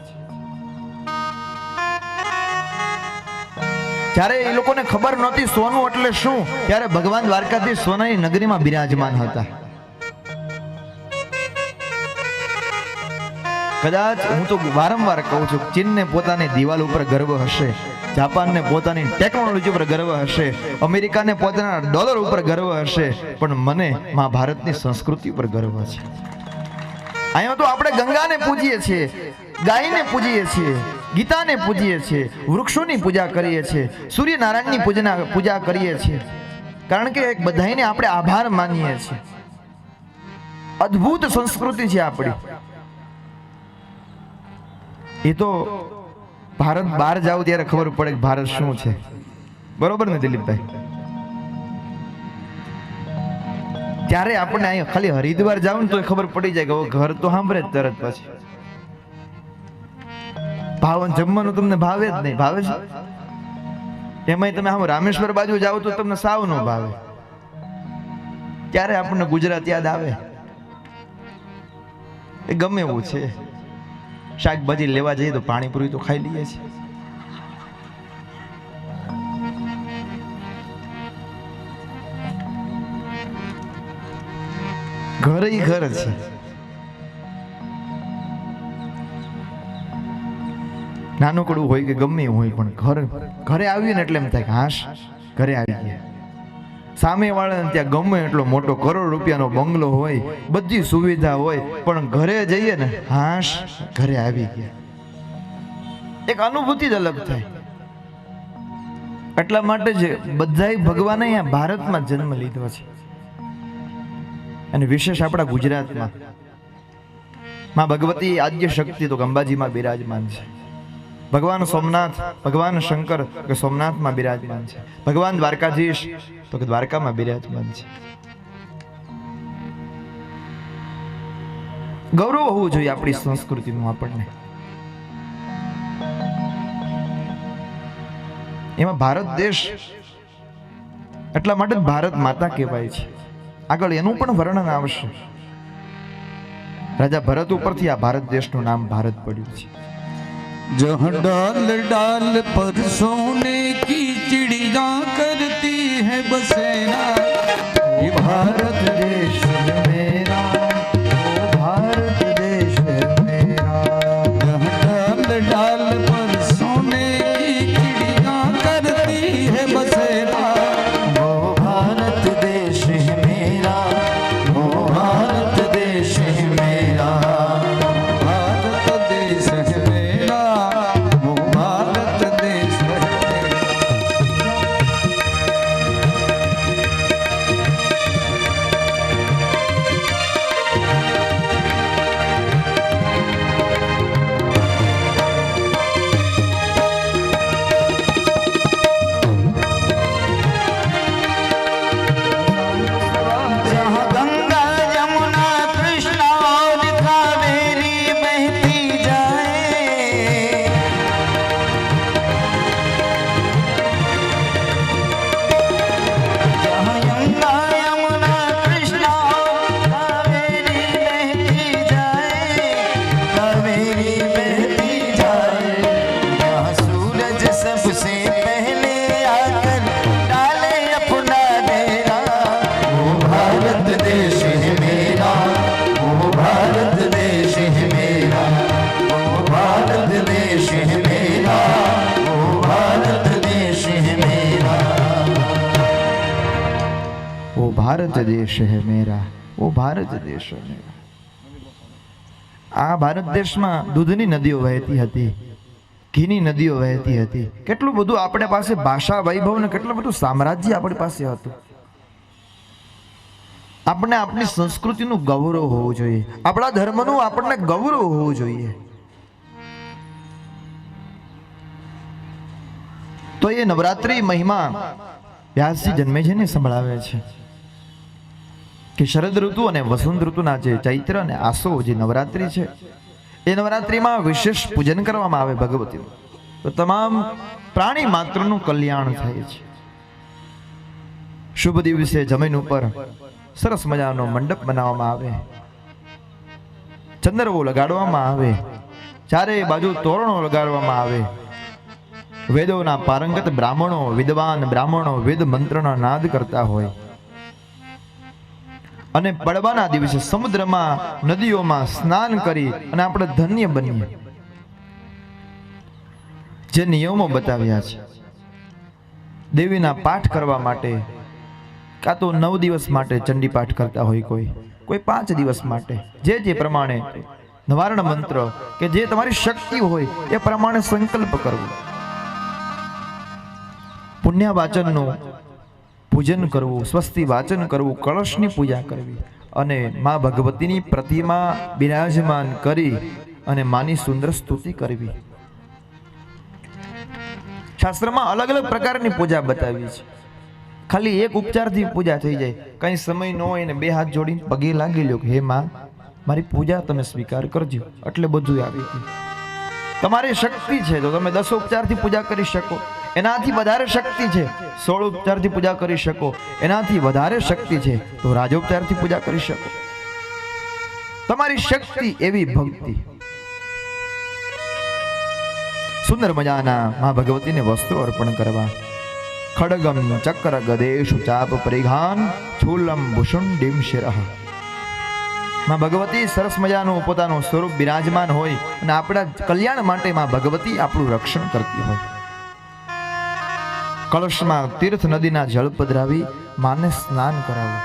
જ્યારે એ લોકોને ખબર નહોતી સોનું એટલે શું, ત્યારે ભગવાન દ્વારકાધીશ સોનાની નગરીમાં બિરાજમાન હતા. કદાચ હું તો વારંવાર કહું છું, ચીનને પોતાની દિવાલ ઉપર ગર્વ હશે, જાપાનને પોતાની ટેકનોલોજી ઉપર ગર્વ હશે, અમેરિકાને પોતાના ડોલર ઉપર ગર્વ હશે, પણ મને મહાભારતની સંસ્કૃતિ ઉપર ગર્વ છે. અહીંયા તો આપણે ગંગાને પૂજીએ છીએ, ગાયને પૂજીએ છીએ, ગીતાને પૂજીએ છીએ, વૃક્ષોની પૂજા કરીએ છીએ, સૂર્યનારાયણની પૂજા કરીએ છીએ, કારણ કે બધાને આપણે આભાર માનીએ છીએ. અદ્ભુત સંસ્કૃતિ છે આપણી. એ તો ભારત બહાર જાવ ત્યારે ખબર પડે કે ભારત શું છે. બરોબર ને દિલીપભાઈ? ત્યારે આપણને અહીંયા ખાલી હરિદ્વાર જાવ ને તો ખબર પડી જાય કે ઘર તો સાંભળે જ તરત. પછી ભાવન જમવાનું તમને ભાવે જ નહીં. ભાવે છે? એમાંય તમે આમ રામેશ્વર બાજુ જાઓ તો તમને સાવ ન ભાવે. ત્યારે આપણને ગુજરાત યાદ આવે. એ ગમે એવું છે. શાકભાજી લેવા જઈએ તો પાણીપુરી તો ખાઈ લઈએ છીએ. ઘર ઈ ઘર છે. નાનકડું હોય કે ગમે એવું હોય, પણ ઘરે આવીએ ને એટલે એમ થાય કે હાશ ઘરે આવી ગયા. સામે વાળાને ત્યાં ગમે એટલો મોટો કરોડ રૂપિયાનો બંગલો હોય, બધી સુવિધા હોય, પણ ઘરે જઈએ ને હાશ ઘરે આવી ગયા. એક અનુભૂતિ જ અલગ થાય. એટલા માટે જ બધાય ભગવાને અહીંયા ભારતમાં જન્મ લીધો છે, અને વિશેષ આપણા ગુજરાતમાં માં ભગવતી આદ્ય શક્તિ તો અંબાજીમાં બિરાજમાન છે. ભગવાન સોમનાથ, ભગવાન શંકર કે સોમનાથમાં બિરાજમાન છે. ભગવાન દ્વારકાધીશ તો કે દ્વારકામાં બિરાજમાન છે. ગૌરવ હોવું જોઈએ આપણી સંસ્કૃતિનું. આપણને એમાં ભારત દેશ એટલા માટે ભારત માતા કહેવાય છે. આગળ એનું પણ વર્ણન આવશે. રાજા ભરત ઉપરથી આ ભારત દેશનું નામ ભારત પડ્યું છે. जहाँ डाल डाल पर सोने की चिड़िया करती है बसेरा, ये भारत देश मेरा, ओ भारत देश मेरा. जहाँ डाल डाल पर सोने की चिड़िया करती है बसेरा, वो भारत देश है मेरा, वो भारत देश है मेरा. भारत देश है मेरा, वो भारत देश है मेरा. जहाँ गंगा यमुना कृष्णा और कावेरी बहती जाए, जहाँ गंगा यमुना कृष्णा और कावेरी बहती जाए, कावेरी बहती जाए, जहाँ सूरज सबसे पहले आकर डाले अपना डेरा, वो भारत देश है मेरा, वो भारत देश है मेरा, वो भारत देश है मेरा, वो भारत देश है मेरा. वो भारत देश है मेरा, वो भारत देश है मेरा. આ ભારત દેશમાં દૂધની નદીઓ વહેતી હતી, ઘીની નદીઓ વહેતી હતી. કેટલું બધું આપણે પાસે ભાષા વૈભવ ને કેટલું બધું સામ્રાજ્ય આપણી પાસે હતું. આપણને આપણી સંસ્કૃતિનું ગૌરવ હોવું જોઈએ, આપણા ધર્મનું આપણને ગૌરવ હોવું જોઈએ. તો એ નવરાત્રી મહિમા વ્યાસજી જન્મેજયને સંભળાવે છે. કે શરદ ઋતુ અને વસંત ઋતુના જે ચૈત્ર અને આસો જે નવરાત્રિ છે એ નવરાત્રિમાં વિશેષ પૂજન કરવામાં આવે ભગવતીનું, તો તમામ પ્રાણી માત્રનું કલ્યાણ થાય છે. શુભ દિવસે જમીન ઉપર સરસ મજાનો મંડપ બનાવવામાં આવે, ચંદરવો લગાડવામાં આવે, ચારે બાજુ તોરણો લગાડવામાં આવે. વેદોના પારંગત બ્રાહ્મણો, વિદ્વાન બ્રાહ્મણો વેદ મંત્રના નાદ કરતા હોય અને પડવાના દિવસે સમુદ્રમાં નદીઓમાં સ્નાન કરી અને આપણે ધન્ય બનીએ. જે નિયમો બતાવ્યા છે દેવીના પાઠ કરવા માટે, કાં તો 9 દિવસ માટે ચંડી પાઠ કરતા હોય, કોઈ 5 દિવસ માટે, જે પ્રમાણે નિવારણ મંત્ર કે જે તમારી શક્તિ હોય એ પ્રમાણે સંકલ્પ કરવો. પુણ્ય વાચનનું પૂજન કરવું, સ્વસ્તિ વાચન કરવું, કળશની પૂજા કરવી અને મા ભગવતીની પ્રતિમા બિરાજમાન કરી અને માની સુંદર સ્તુતિ કરવી. શાસ્ત્રમાં અલગ અલગ પ્રકારની પૂજા બતાવી છે. ખાલી એક ઉપચારથી પૂજા થઈ જાય, કઈ સમય ન હોય ને 2 હાથ જોડીને પગે લાગી લ્યો કે હે માં મારી પૂજા તમે સ્વીકાર કરજો, એટલે બધું આવી ગયું. તમારી શક્તિ છે તો તમે 10 ઉપચારથી પૂજા કરી શકો, એનાથી વધારે શક્તિ છે 16 ઉપચારથી પૂજા કરી શકો, એનાથી વધારે શક્તિ છે તો રાજોપચારથી પૂજા કરી શકો. તમારી શક્તિ એવી ભક્તિ. સુંદર મજાના મા ભગવતીને વસ્ત્રો અર્પણ કરવા. ખડગમ ચક્ર ગદેશુ ચાપ પરિઘાન છૂલમ ભૂષુંડીમ શિરઃ. માં ભગવતી સરસ મજાનું પોતાનું સ્વરૂપ બિરાજમાન હોય અને આપણા કલ્યાણ માટે માં ભગવતી આપણું રક્ષણ કરતી હોય. કળશમાં તીર્થ નદીના જળ પધરાવી માને સ્નાન કરાવવું,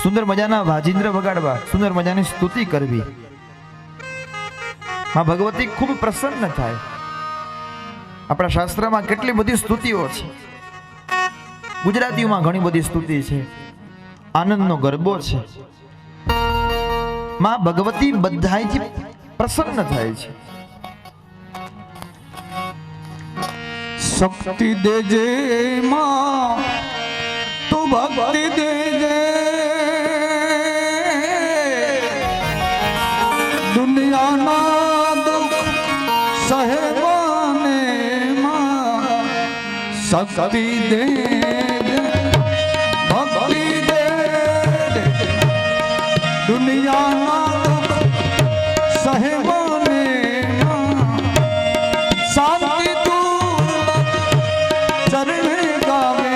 સુંદર મજાના વાજિંદ્ર વગાડવા, સુંદર મજાની સ્તુતિ કરવી. માં ભગવતી ખૂબ પ્રસન્ન થાય. આપણા શાસ્ત્રમાં કેટલી બધી સ્તુતિઓ છે, ગુજરાતીઓમાં ઘણી બધી સ્તુતિ છે, આનંદનો ગરબો છે. માં ભગવતી બધાયથી પ્રસન્ન થાય છે. શક્તિ દેજે માં તું ભક્તિ દેજે, દુનિયાના દુઃખ સહેવાને માં શક્તિ દેજે, ભક્તિ દેજે, દુનિયાના દુઃખ સહેવાને માં શાંતિ ચરણે ગાવે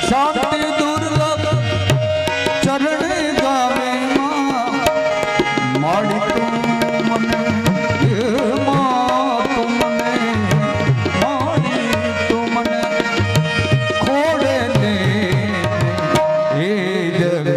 શાંતિ દુર્લભ ચરણે ગાવે માડી તું મને તું મને માડી તું મને ખોડે લે હે જગ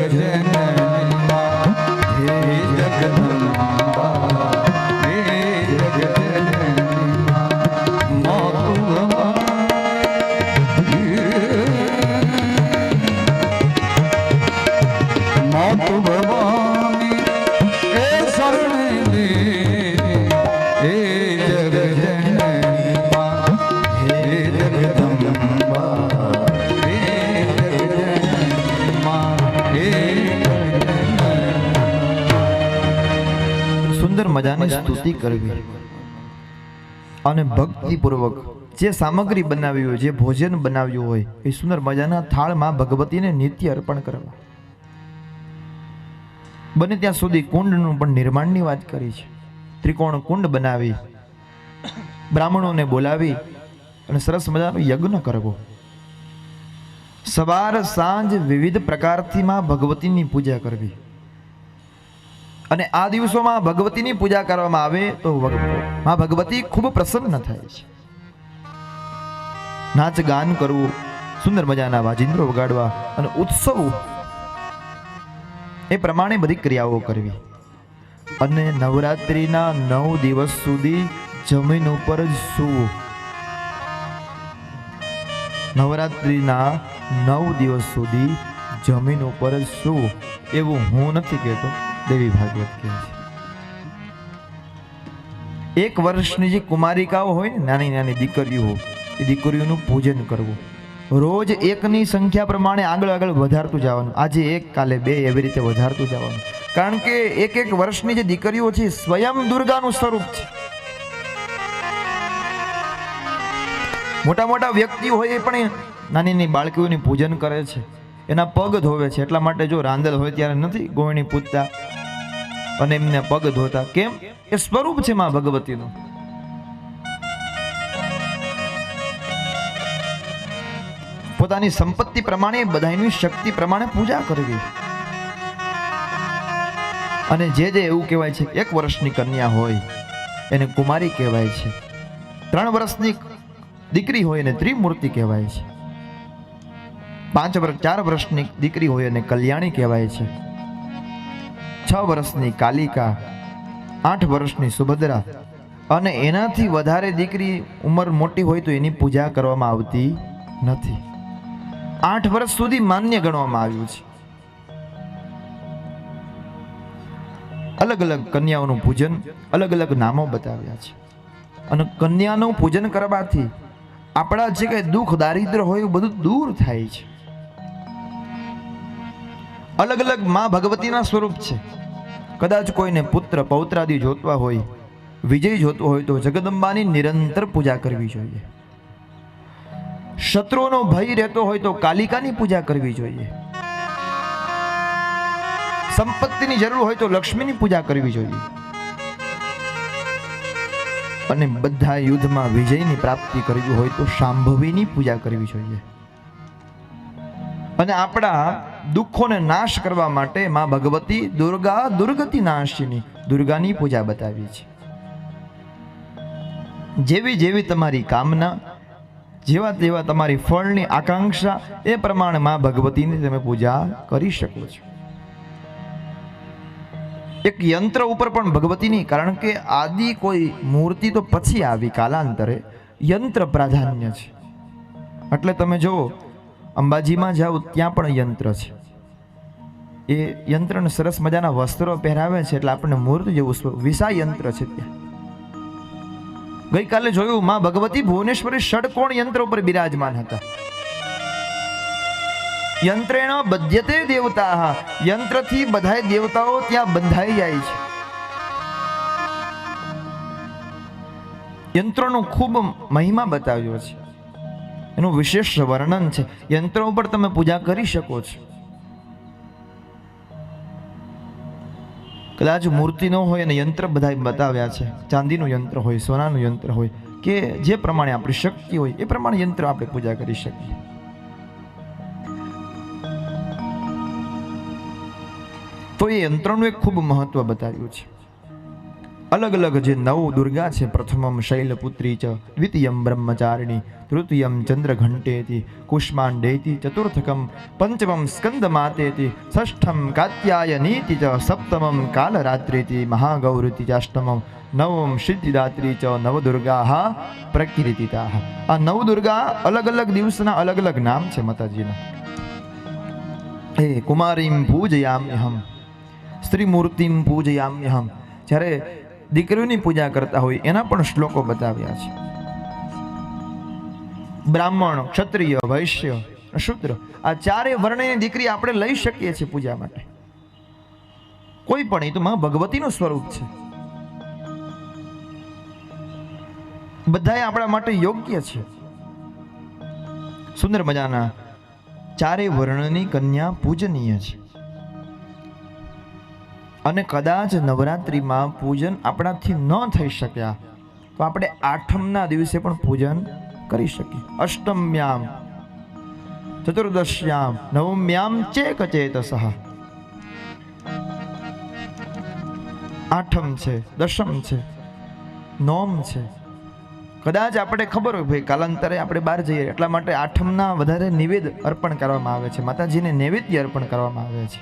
મજાની સ્તુતિ કરવી અને ભક્તિપૂર્વક જે સામગ્રી બનાવી હોય, જે ભોજન બનાવ્યું હોય એ સુંદર મજાના થાળમાં ભગવતીને નિત્ય અર્પણ કરવા. બને ત્યાં સુધી કુંડનું પણ નિર્માણની વાત કરી છે. ત્રિકોણ કુંડ બનાવી બ્રાહ્મણોને બોલાવી અને સરસ મજાનો યજ્ઞ કરવો. સવાર સાંજ વિવિધ પ્રકારથી માં ભગવતીની પૂજા કરવી. અને આ દિવસોમાં ભગવતીની પૂજા કરવામાં આવે તો માં ભગવતી ખૂબ પ્રસન્ન થાય છે. નાચ ગાન કરવું, સુંદર મજાના વાજિંદ્રો વગાડવા અને ઉત્સવ એ પ્રમાણે બધી ક્રિયાઓ કરવી. અને નવરાત્રિના 9 દિવસ સુધી જમીન ઉપર જ સૂવું. નવરાત્રિના 9 દિવસ સુધી જમીન ઉપર જ સૂવું એવું હું નથી કહેતો, દેવી ભાગવત કહે છે. 1 વર્ષની જે કુમારિકાઓ હોય ને, નાની નાની દીકરીઓ, એ દીકરીઓનું પૂજન કરવું. રોજ એકની સંખ્યા પ્રમાણે આગળ આગળ વધારતું જવાનું. આજે 1, કાલે 2, એવી રીતે વધારતું જવાનું. કારણ કે 1 વર્ષની જે દીકરીઓ છે સ્વયં દુર્ગાનું સ્વરૂપ છે. મોટા મોટા વ્યક્તિઓ હોય એ પણ નાની નાની બાળકીઓની પૂજન કરે છે, એના પગ ધોવે છે. એટલા માટે જો રાંદલ હોય ત્યારે નથી ગોળણી પૂજતા અને એમને પગ ધોતા. કેમ? એ સ્વરૂપ છે માં ભગવતીનું. પોતાની સંપત્તિ પ્રમાણે, બધાની શક્તિ પ્રમાણે પૂજા કરવી. અને જે એવું કહેવાય છે 1 વર્ષની કન્યા હોય એને કુમારી કહેવાય છે. 3 વર્ષની દીકરી હોય એને ત્રિમૂર્તિ કહેવાય છે. 4 વર્ષની દીકરી હોય એને કલ્યાણી કહેવાય છે. 6 વર્ષની કાલિકા, 8 વર્ષની સુભદ્રા, અને એનાથી વધારે દીકરી ઉંમર મોટી હોય તો એની પૂજા કરવામાં આવતી નથી. 8 વર્ષ સુધી માન્ય ગણવામાં આવ્યું છે. અલગ અલગ કન્યાઓનું પૂજન, અલગ અલગ નામો બતાવ્યા છે. અને કન્યાનું પૂજન કરવાથી આપણા જે કઈ દુઃખ દારિદ્ર હોય એ બધું દૂર થાય છે. અલગ અલગ માં ભગવતીના સ્વરૂપ છે. કદાચ કોઈને પુત્ર પૌત્રાદિ જોતવા હોય, વિજય જોતો હોય તો જગદંબાની નિરંતર પૂજા કરવી જોઈએ. શત્રુઓનો ભય રહેતો હોય તો કાલિકાની પૂજા કરવી જોઈએ. સંપત્તિની જરૂર હોય તો લક્ષ્મીની પૂજા કરવી જોઈએ. અને બધા યુદ્ધમાં વિજયની પ્રાપ્તિ કરવી હોય તો શાંભવીની પૂજા કરવી જોઈએ. અને આપણા દુઃખોને નાશ કરવા માટે માં ભગવતી દુર્ગા દુર્ગતિ નાશિની દુર્ગાની પૂજા બતાવી છે. જેવી જેવી તમારી કામના, જેવા તેવા તમારી ફળની આકાંક્ષા, એ પ્રમાણે માં ભગવતીની તમે પૂજા કરી શકો છો. એક યંત્ર ઉપર પણ ભગવતીની, કારણ કે આદિ કોઈ મૂર્તિ તો પછી આવી, કાલાંતરે યંત્ર પ્રાધાન્ય છે. એટલે તમે જો અંબાજીમાં જાઓ ત્યાં પણ યંત્ર છે. એ યંત્રને સરસ મજાના વસ્ત્રો પહેરાવે છે એટલે આપણને મૂર્તિ જેવું સ્વરૂપ, વિશા યંત્ર છે ત્યાં. ગઈકાલે જોયું માં ભગવતી ભુવનેશ્વરી ષડકોણ યંત્ર ઉપર બિરાજમાન હતા. યંત્રેણ બધ્યતે દેવતા, યંત્રથી બધાય દેવતાઓ ત્યાં બંધાઈ જાય છે. યંત્રોનો ખૂબ મહિમા બતાવ્યો છે, એનું વિશેષ વર્ણન છે. યંત્રો ઉપર તમે પૂજા કરી શકો છો. કદાચ મૂર્તિ ન હોય અને યંત્ર બધા બતાવ્યા છે. ચાંદીનું યંત્ર હોય, સોનાનું યંત્ર હોય, કે જે પ્રમાણે આપણી શક્તિ હોય એ પ્રમાણે યંત્ર આપણે પૂજા કરી શકીએ. તો એ યંત્રનું એક ખૂબ મહત્વ બતાવ્યું છે. અલગ અલગ જે 9 દુર્ગા છે, પ્રથમમ શૈલપુત્રી ચ, દ્વિતીયમ બ્રહ્મચારિણી, તૃતીયમ ચંદ્રઘંટેતિ, કુષ્માંડેતિ, ચતુર્થકમ પંચમમ સ્કંદમાતેતિ, ષષ્ઠમ કાત્યાયનીતિ ચ, સપ્તમમ કાલરાત્રિતિ, મહાગૌરીતિ ચ, અષ્ટમમ નવમ સિદ્ધિદાત્રી ચ, નવદુર્ગાઃ પ્રકીર્તિતાઃ. આ 9 દુર્ગા અલગ અલગ દિવસના અલગ અલગ નામ છે માતાજીના. હે કુમારીમ પૂજયામ્યહમ, સ્ત્રી મૂર્તિમ પૂજયામ્યહમ. જ્યારે દીકરીઓની પૂજા કરતા હોય એના પણ શ્લોકો બતાવ્યા છે. બ્રાહ્મણ, ક્ષત્રિય, વૈશ્ય, શૂદ્ર, આ 4 વર્ણની દીકરી આપણે લઈ શકીએ છીએ પૂજા માટે. કોઈ પણ, એ તો માં ભગવતીનું સ્વરૂપ છે. બધાએ આપણા માટે યોગ્ય છે. સુંદર મજાના 4 વર્ણની કન્યા પૂજનીય છે. અને કદાચ નવરાત્રિમાં પૂજન આપણાથી ન થઈ શક્યા તો આપણે 8મના દિવસે પણ પૂજન કરી શકીએ. અષ્ટમ્યામ, ચતુર્દશ્યામ, નવમ્યામ ચેકચેતસઃ. 8મ છે, 10મ છે, 9મ છે. કદાચ આપણે ખબર હોય ભાઈ કાલાંતરે આપણે બહાર જઈએ એટલા માટે 8મના વધારે નિવેદ અર્પણ કરવામાં આવે છે, માતાજીને નૈવેદ્ય અર્પણ કરવામાં આવે છે.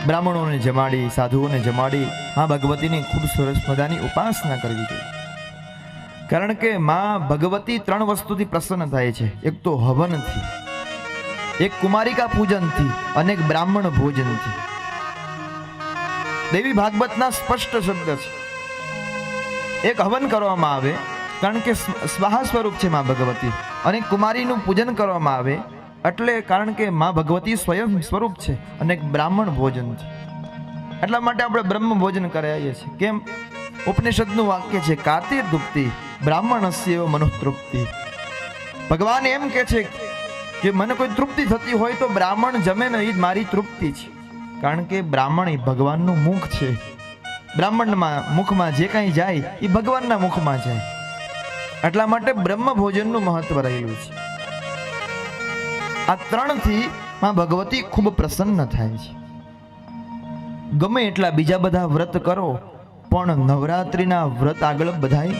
બ્રાહ્મણોને જમાડી, સાધુઓને જમાડી માં ભગવતીની ખૂબ સરસ મજાની ઉપાસના કરવી જોઈએ. કારણ કે માં ભગવતી 3 વસ્તુથી પ્રસન્ન થાય છે. એક તો હવનથી, એક કુમારિકા પૂજનથી અને એક બ્રાહ્મણ ભોજનથી. દેવી ભાગવતના સ્પષ્ટ શબ્દ છે. એક હવન કરવામાં આવે, કારણ કે સ્વાહા સ્વરૂપ છે માં ભગવતી, અને કુમારીનું પૂજન કરવામાં આવે એટલે કારણ કે માં ભગવતી સ્વયં સ્વરૂપ છે, અને એક બ્રાહ્મણ ભોજન છે. એટલા માટે આપણે બ્રહ્મ ભોજન કરાવીએ છીએ. કેમ? ઉપનિષદનું વાક્ય છે કાતે દુપ્તિ બ્રાહ્મણસ્ય મનોતૃપ્તિ. ભગવાન એમ કે છે કે મને કોઈ તૃપ્તિ થતી હોય તો બ્રાહ્મણ જમે ને એ જ મારી તૃપ્તિ છે. કારણ કે બ્રાહ્મણ એ ભગવાનનું મુખ છે. બ્રાહ્મણમાં મુખમાં જે કાંઈ જાય એ ભગવાનના મુખમાં જાય. એટલા માટે બ્રહ્મ ભોજનનું મહત્વ રહેલું છે. આ ત્રણથી માં ભગવતી ખૂબ પ્રસન્ન થાય છે. ગમે એટલા બીજા બધા વ્રત કરો પણ નવરાત્રિના વ્રત આગળ બધાય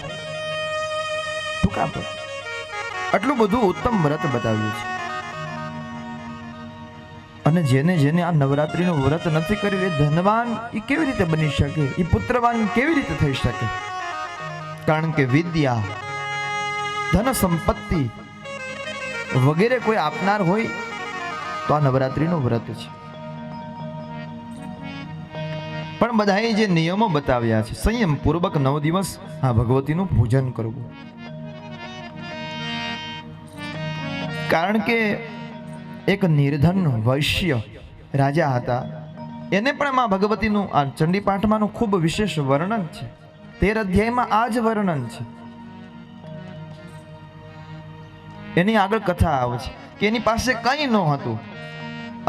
ટૂંકા પડે. આટલું બધું ઉત્તમ વ્રત બતાવ્યું છે. અને જેને જેને આ નવરાત્રિનું વ્રત નથી કર્યું એ ધનવાન એ કેવી રીતે બની શકે? એ પુત્રવાન કેવી રીતે થઈ શકે? કારણ કે વિદ્યા, ધન સંપત્તિ વગેરે કોઈ આપનાર હોય તો આ નવરાત્રિનું વ્રત છે. પણ બધાએ જે નિયમો બતાવ્યા છે, સંયમ પૂર્વક 9 દિવસ આ ભગવતીનું પૂજન કરવું. કારણ કે એક નિર્ધન વૈશ્ય રાજા હતા, એને પણ માં ભગવતીનું આ ચંડી પાઠમાંનું ખૂબ વિશેષ વર્ણન છે. 13 અધ્યાયમાં આ જ વર્ણન છે. એની આગળ કથા આવે છે કે એની પાસે કંઈ ન હતું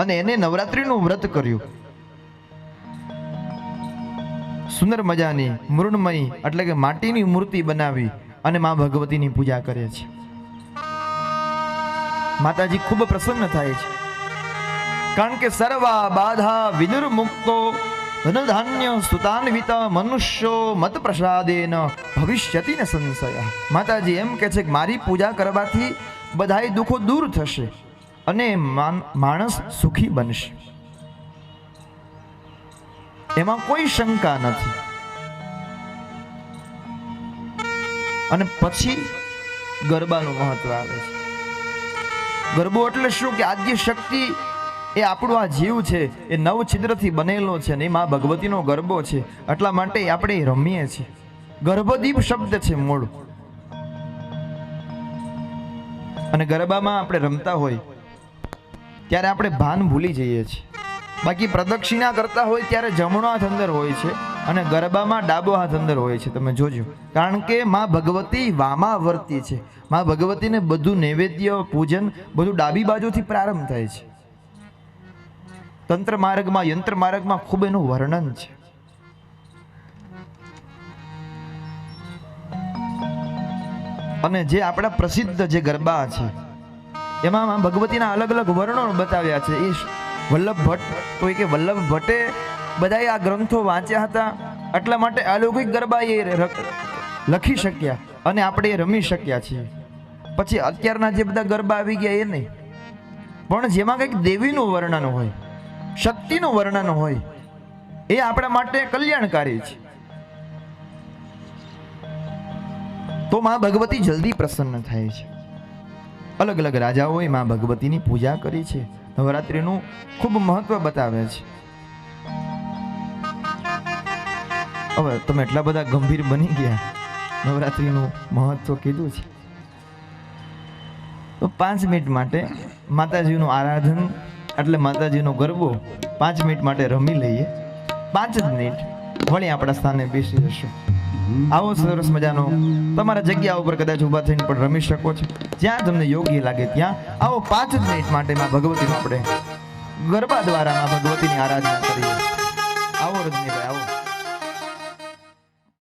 અને એને નવરાત્રિનું વ્રત કર્યું. સુંદર મજાની મૃણમયી એટલે કે માટીની મૂર્તિ બનાવી અને માં ભગવતીની પૂજા કરે છે. માતાજી ખૂબ પ્રસન્ન થાય છે. કારણ કે સર્વા બાધા વિદુર્મુક્તો ધનધાન્ય સુતાન્વિત મનુષ્યો મત પ્રસાદેન ભવિષ્યતિ ન સંશય. માતાજી એમ કે છે કે મારી પૂજા કરવાથી બધાય દુઃખો દૂર થશે અને માણસ સુખી બનશે. એમાં કોઈ શંકા નથી. અને પછી ગરબાનું મહત્વ આવે છે. ગરબો એટલે શું? કે આદ્ય શક્તિ એ આપણું આ જીવ છે, એ 9 છિદ્રથી બનેલો છે ને એમાં ભગવતીનો ગરબો છે. એટલા માટે આપણે રમીએ છીએ. ગર્ભદીપ શબ્દ છે મૂળ. અને ગરબામાં આપણે રમતા હોય ત્યારે આપણે ભાન ભૂલી જઈએ છીએ. બાકી પ્રદક્ષિણા કરતા હોય ત્યારે જમણો હાથ અંદર હોય છે અને ગરબામાં ડાબો હાથ અંદર હોય છે. તમે જોજો. કારણ કે માં ભગવતી વામાવર્તી છે. માં ભગવતીને બધું નૈવેદ્ય પૂજન બધું ડાબી બાજુથી પ્રારંભ થાય છે. તંત્ર માર્ગમાં યંત્ર માર્ગમાં ખૂબ એનું વર્ણન છે. અને જે આપણા પ્રસિદ્ધ જે ગરબા છે એમાં ભગવતીના અલગ અલગ વર્ણનો બતાવ્યા છે. એ વલ્લભ ભટ્ટ કોઈ કે વલ્લભ ભટ્ટે બધાએ આ ગ્રંથો વાંચ્યા હતા. એટલા માટે અલૌકિક ગરબા એ લખી શક્યા અને આપણે એ રમી શક્યા છીએ. પછી અત્યારના જે બધા ગરબા આવી ગયા એ નહીં, પણ જેમાં કંઈક દેવીનું વર્ણન હોય, શક્તિનું વર્ણન હોય, એ આપણા માટે કલ્યાણકારી છે. તો માં ભગવતી જલ્દી પ્રસન્ન થાય છે. અલગ અલગ રાજાઓએ માં ભગવતીની પૂજા કરી છે. નવરાત્રિનું ખૂબ મહત્વ બતાવે છે. હવે તમે એટલા બધા ગંભીર બની ગયા, નવરાત્રિનું મહત્વ કીધું છે તો 5 મિનિટ માટે માતાજીનું આરાધન એટલે માતાજીનો ગરબો 5 મિનિટ માટે રમી લઈએ. 5 જ મિનિટ વળી આપણા સ્થાને બેસી જશું. આવો સરસ મજાનો તમારા જગ્યા ઉપર કદાચ ઊભા થઈને પણ રમી શકો છો. જ્યાં તમને યોગ્ય લાગે ત્યાં આવો 5 જ મિનિટ માટે માં ભગવતીનો આપણે ગરબા દ્વારા માં ભગવતીની આરાધના કરીએ. આવો રજનીભાઈ આવો.